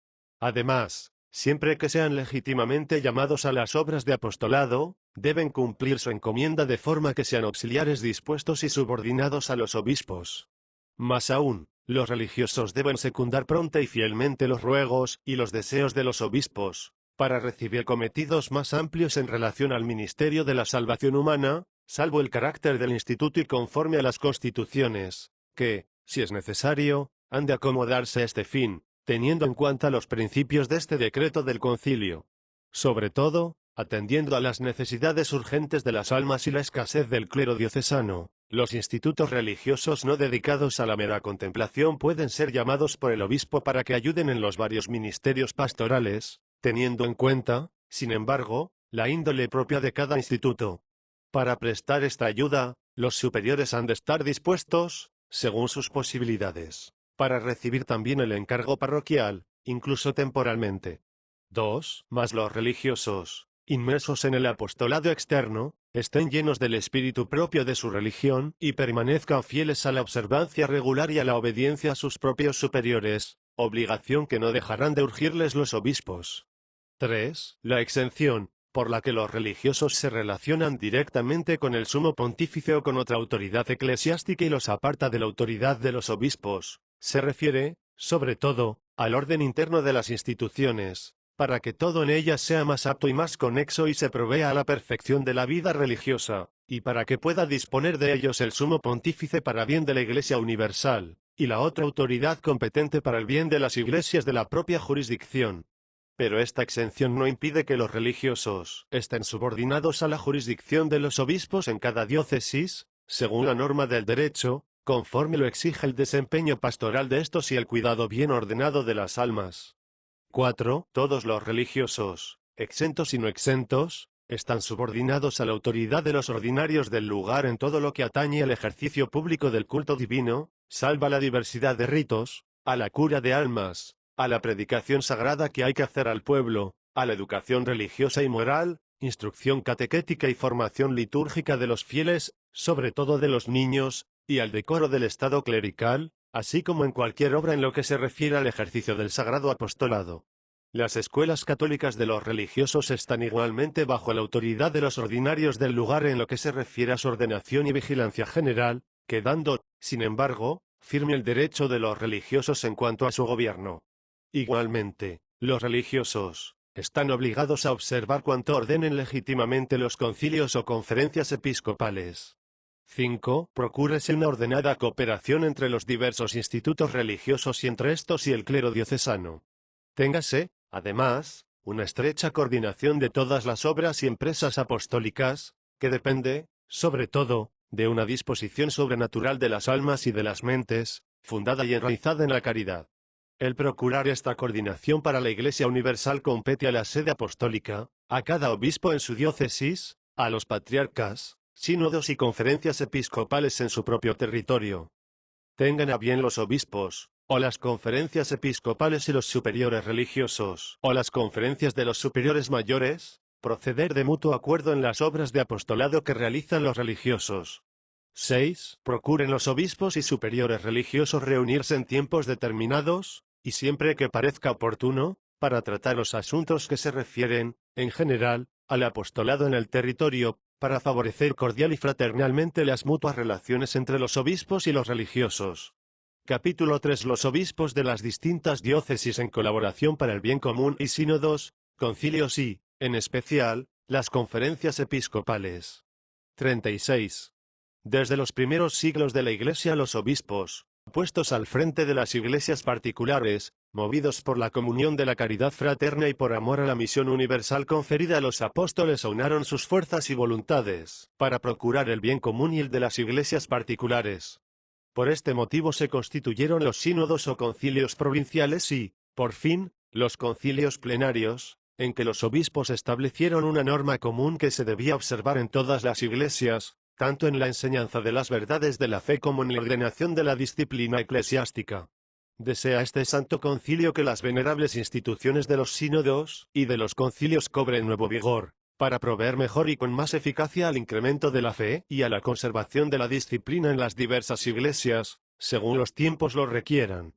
Además, siempre que sean legítimamente llamados a las obras de apostolado, deben cumplir su encomienda de forma que sean auxiliares dispuestos y subordinados a los obispos. Más aún, los religiosos deben secundar pronta y fielmente los ruegos y los deseos de los obispos, para recibir cometidos más amplios en relación al ministerio de la salvación humana, salvo el carácter del instituto y conforme a las constituciones, que, si es necesario, han de acomodarse a este fin, teniendo en cuenta los principios de este decreto del concilio. Sobre todo, atendiendo a las necesidades urgentes de las almas y la escasez del clero diocesano, los institutos religiosos no dedicados a la mera contemplación pueden ser llamados por el obispo para que ayuden en los varios ministerios pastorales, teniendo en cuenta, sin embargo, la índole propia de cada instituto. Para prestar esta ayuda, los superiores han de estar dispuestos, según sus posibilidades, para recibir también el encargo parroquial, incluso temporalmente. 2. Mas los religiosos, inmersos en el apostolado externo, estén llenos del espíritu propio de su religión y permanezcan fieles a la observancia regular y a la obediencia a sus propios superiores, obligación que no dejarán de urgirles los obispos. 3. La exención, por la que los religiosos se relacionan directamente con el sumo pontífice o con otra autoridad eclesiástica y los aparta de la autoridad de los obispos, se refiere, sobre todo, al orden interno de las instituciones, para que todo en ellas sea más apto y más conexo y se provea a la perfección de la vida religiosa, y para que pueda disponer de ellos el sumo pontífice para bien de la Iglesia universal. y la otra autoridad competente para el bien de las iglesias de la propia jurisdicción. Pero esta exención no impide que los religiosos estén subordinados a la jurisdicción de los obispos en cada diócesis, según la norma del derecho, conforme lo exige el desempeño pastoral de estos y el cuidado bien ordenado de las almas. 4. Todos los religiosos, exentos y no exentos, están subordinados a la autoridad de los ordinarios del lugar en todo lo que atañe al ejercicio público del culto divino, salva la diversidad de ritos, a la cura de almas, a la predicación sagrada que hay que hacer al pueblo, a la educación religiosa y moral, instrucción catequética y formación litúrgica de los fieles, sobre todo de los niños, y al decoro del estado clerical, así como en cualquier obra en lo que se refiere al ejercicio del sagrado apostolado. Las escuelas católicas de los religiosos están igualmente bajo la autoridad de los ordinarios del lugar en lo que se refiere a su ordenación y vigilancia general, quedando, sin embargo, firme el derecho de los religiosos en cuanto a su gobierno. Igualmente, los religiosos están obligados a observar cuanto ordenen legítimamente los concilios o conferencias episcopales. 5. Procúrese una ordenada cooperación entre los diversos institutos religiosos y entre estos y el clero diocesano. Téngase, además, una estrecha coordinación de todas las obras y empresas apostólicas, que depende, sobre todo, de una disposición sobrenatural de las almas y de las mentes, fundada y enraizada en la caridad. El procurar esta coordinación para la Iglesia Universal compete a la sede apostólica, a cada obispo en su diócesis, a los patriarcas, sínodos y conferencias episcopales en su propio territorio. Tengan a bien los obispos, o las conferencias episcopales y los superiores religiosos, o las conferencias de los superiores mayores, proceder de mutuo acuerdo en las obras de apostolado que realizan los religiosos. 6. Procuren los obispos y superiores religiosos reunirse en tiempos determinados, y siempre que parezca oportuno, para tratar los asuntos que se refieren, en general, al apostolado en el territorio, para favorecer cordial y fraternalmente las mutuas relaciones entre los obispos y los religiosos. Capítulo 3. Los obispos de las distintas diócesis en colaboración para el bien común y sínodos, concilios y, en especial, las conferencias episcopales. 36. Desde los primeros siglos de la Iglesia los obispos, puestos al frente de las iglesias particulares, movidos por la comunión de la caridad fraterna y por amor a la misión universal conferida a los apóstoles, aunaron sus fuerzas y voluntades, para procurar el bien común y el de las iglesias particulares. Por este motivo se constituyeron los sínodos o concilios provinciales y, por fin, los concilios plenarios, en que los obispos establecieron una norma común que se debía observar en todas las iglesias, tanto en la enseñanza de las verdades de la fe como en la ordenación de la disciplina eclesiástica. Desea este Santo Concilio que las venerables instituciones de los sínodos y de los concilios cobren nuevo vigor, para proveer mejor y con más eficacia al incremento de la fe y a la conservación de la disciplina en las diversas iglesias, según los tiempos lo requieran.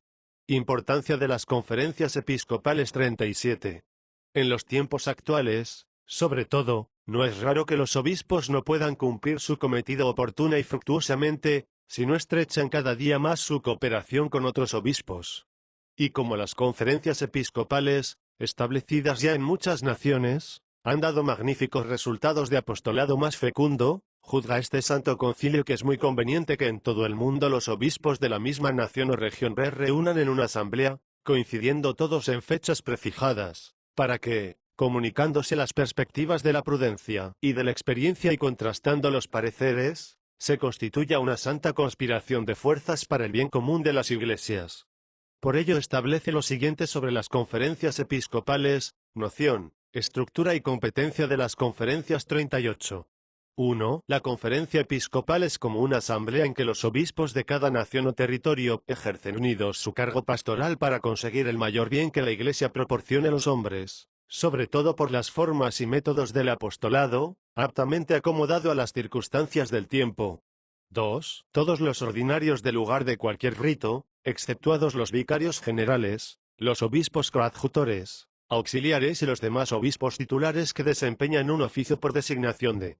Importancia de las conferencias episcopales. 37. En los tiempos actuales, sobre todo, no es raro que los obispos no puedan cumplir su cometido oportuna y fructuosamente, si no estrechan cada día más su cooperación con otros obispos. Y como las conferencias episcopales, establecidas ya en muchas naciones, han dado magníficos resultados de apostolado más fecundo, juzga este Santo Concilio que es muy conveniente que en todo el mundo los obispos de la misma nación o región reúnan en una asamblea, coincidiendo todos en fechas prefijadas, para que, comunicándose las perspectivas de la prudencia y de la experiencia y contrastando los pareceres, se constituya una santa conspiración de fuerzas para el bien común de las iglesias. Por ello establece lo siguiente sobre las conferencias episcopales: noción, estructura y competencia de las conferencias. 38. 1. La conferencia episcopal es como una asamblea en que los obispos de cada nación o territorio ejercen unidos su cargo pastoral para conseguir el mayor bien que la Iglesia proporcione a los hombres, sobre todo por las formas y métodos del apostolado, aptamente acomodado a las circunstancias del tiempo. 2. Todos los ordinarios del lugar de cualquier rito, exceptuados los vicarios generales, los obispos coadjutores, auxiliares y los demás obispos titulares que desempeñan un oficio por designación de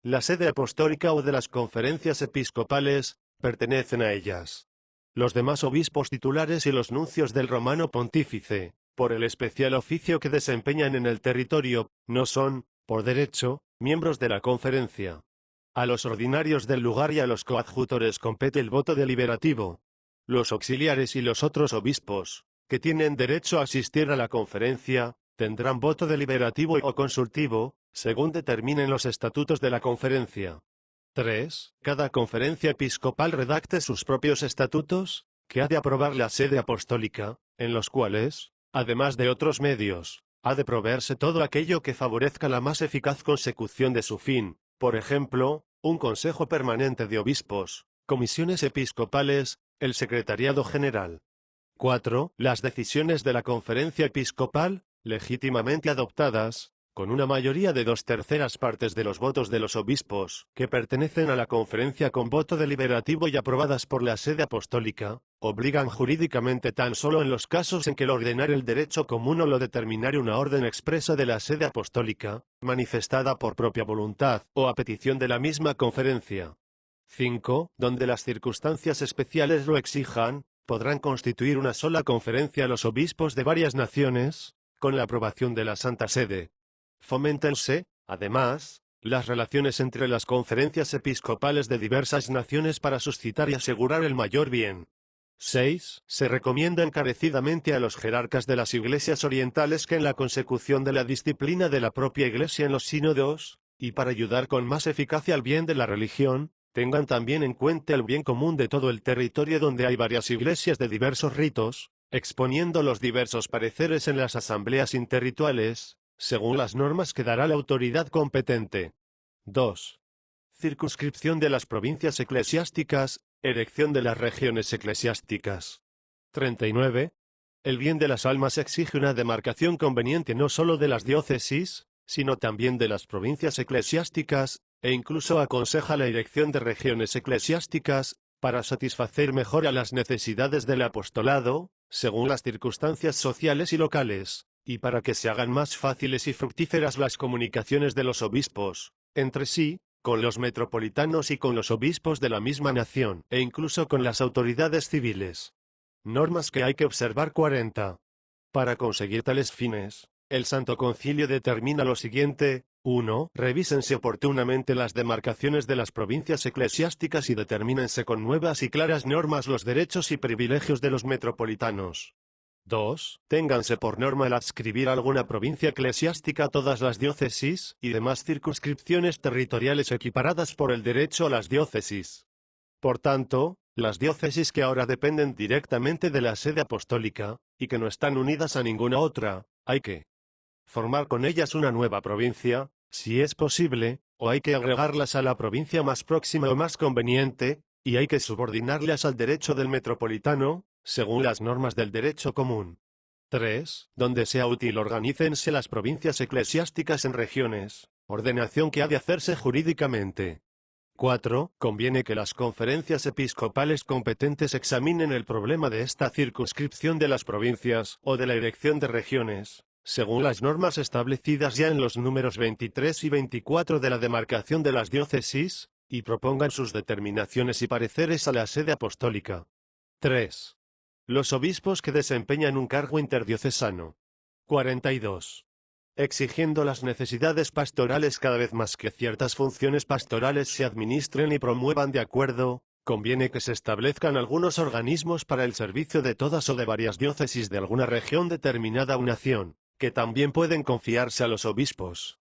la sede apostólica o de las conferencias episcopales, pertenecen a ellas. Los demás obispos titulares y los nuncios del Romano Pontífice, por el especial oficio que desempeñan en el territorio, no son, por derecho, miembros de la conferencia. A los ordinarios del lugar y a los coadjutores compete el voto deliberativo. Los auxiliares y los otros obispos, que tienen derecho a asistir a la conferencia, tendrán voto deliberativo o consultivo, según determinen los estatutos de la conferencia. 3. Cada conferencia episcopal redacte sus propios estatutos, que ha de aprobar la sede apostólica, en los cuales, además de otros medios, ha de proveerse todo aquello que favorezca la más eficaz consecución de su fin, por ejemplo, un consejo permanente de obispos, comisiones episcopales, el secretariado general. 4. Las decisiones de la conferencia episcopal, legítimamente adoptadas, con una mayoría de 2/3 partes de los votos de los obispos, que pertenecen a la conferencia con voto deliberativo y aprobadas por la sede apostólica, obligan jurídicamente tan solo en los casos en que lo ordenar el derecho común o lo determinar una orden expresa de la sede apostólica, manifestada por propia voluntad, o a petición de la misma conferencia. 5. Donde las circunstancias especiales lo exijan, podrán constituir una sola conferencia los obispos de varias naciones, con la aprobación de la Santa Sede. Foméntense, además, las relaciones entre las conferencias episcopales de diversas naciones para suscitar y asegurar el mayor bien. 6. Se recomienda encarecidamente a los jerarcas de las iglesias orientales que en la consecución de la disciplina de la propia iglesia en los sínodos, y para ayudar con más eficacia al bien de la religión, tengan también en cuenta el bien común de todo el territorio donde hay varias iglesias de diversos ritos, exponiendo los diversos pareceres en las asambleas interrituales, según las normas que dará la autoridad competente. 2. Circunscripción de las provincias eclesiásticas, erección de las regiones eclesiásticas. 39. El bien de las almas exige una demarcación conveniente no solo de las diócesis, sino también de las provincias eclesiásticas, e incluso aconseja la erección de regiones eclesiásticas, para satisfacer mejor a las necesidades del apostolado, según las circunstancias sociales y locales, y para que se hagan más fáciles y fructíferas las comunicaciones de los obispos, entre sí, con los metropolitanos y con los obispos de la misma nación, e incluso con las autoridades civiles. Normas que hay que observar. 40. Para conseguir tales fines, el Santo Concilio determina lo siguiente: 1. Revísense oportunamente las demarcaciones de las provincias eclesiásticas y determínense con nuevas y claras normas los derechos y privilegios de los metropolitanos. 2. Ténganse por norma el adscribir a alguna provincia eclesiástica a todas las diócesis y demás circunscripciones territoriales equiparadas por el derecho a las diócesis. Por tanto, las diócesis que ahora dependen directamente de la sede apostólica, y que no están unidas a ninguna otra, hay que formar con ellas una nueva provincia, si es posible, o hay que agregarlas a la provincia más próxima o más conveniente, y hay que subordinarlas al derecho del metropolitano, según las normas del derecho común. 3. Donde sea útil organícense las provincias eclesiásticas en regiones, ordenación que ha de hacerse jurídicamente. 4. Conviene que las conferencias episcopales competentes examinen el problema de esta circunscripción de las provincias o de la erección de regiones, según las normas establecidas ya en los números 23 y 24 de la demarcación de las diócesis, y propongan sus determinaciones y pareceres a la sede apostólica. 3. Los obispos que desempeñan un cargo interdiocesano. 42. Exigiendo las necesidades pastorales cada vez más que ciertas funciones pastorales se administren y promuevan de acuerdo, conviene que se establezcan algunos organismos para el servicio de todas o de varias diócesis de alguna región determinada o nación, que también pueden confiarse a los obispos.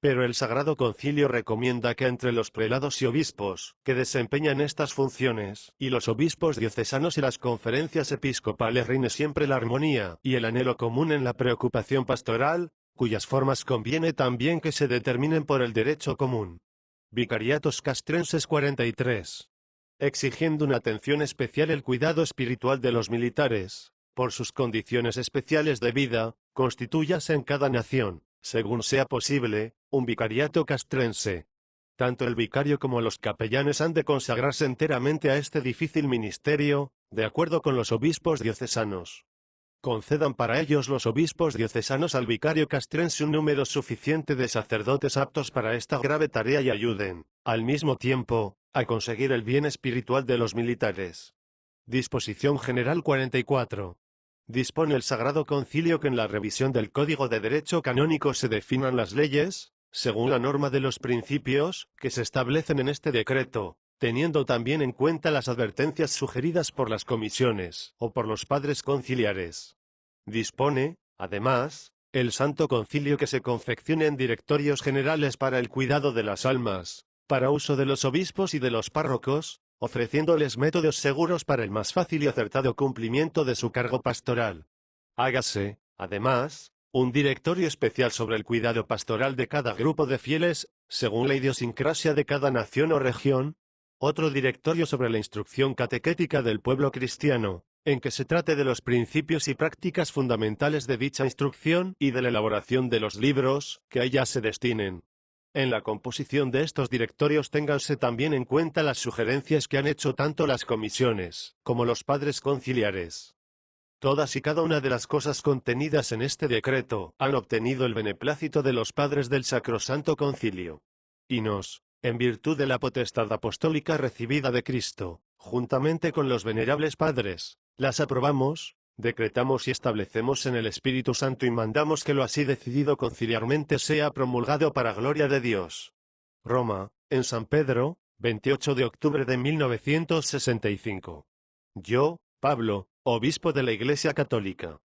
Pero el Sagrado Concilio recomienda que entre los prelados y obispos que desempeñan estas funciones, y los obispos diocesanos y las conferencias episcopales reine siempre la armonía y el anhelo común en la preocupación pastoral, cuyas formas conviene también que se determinen por el derecho común. Vicariatos Castrenses 43. Exigiendo una atención especial el cuidado espiritual de los militares, por sus condiciones especiales de vida, constitúyase en cada nación, según sea posible, un vicariato castrense. Tanto el vicario como los capellanes han de consagrarse enteramente a este difícil ministerio, de acuerdo con los obispos diocesanos. Concedan para ellos los obispos diocesanos al vicario castrense un número suficiente de sacerdotes aptos para esta grave tarea y ayuden, al mismo tiempo, a conseguir el bien espiritual de los militares. Disposición General 44. Dispone el Sagrado Concilio que en la revisión del Código de Derecho Canónico se definan las leyes, según la norma de los principios que se establecen en este decreto, teniendo también en cuenta las advertencias sugeridas por las comisiones o por los padres conciliares. Dispone, además, el Santo Concilio que se confeccionen directorios generales para el cuidado de las almas, para uso de los obispos y de los párrocos, ofreciéndoles métodos seguros para el más fácil y acertado cumplimiento de su cargo pastoral. Hágase, además, un directorio especial sobre el cuidado pastoral de cada grupo de fieles, según la idiosincrasia de cada nación o región, otro directorio sobre la instrucción catequética del pueblo cristiano, en que se trate de los principios y prácticas fundamentales de dicha instrucción y de la elaboración de los libros que a ella se destinen. En la composición de estos directorios ténganse también en cuenta las sugerencias que han hecho tanto las comisiones como los padres conciliares. Todas y cada una de las cosas contenidas en este decreto han obtenido el beneplácito de los padres del Sacrosanto Concilio. Y nos, en virtud de la potestad apostólica recibida de Cristo, juntamente con los venerables padres, las aprobamos, decretamos y establecemos en el Espíritu Santo y mandamos que lo así decidido conciliarmente sea promulgado para gloria de Dios. Roma, en San Pedro, 28 de octubre de 1965. Yo, Pablo, obispo de la Iglesia Católica.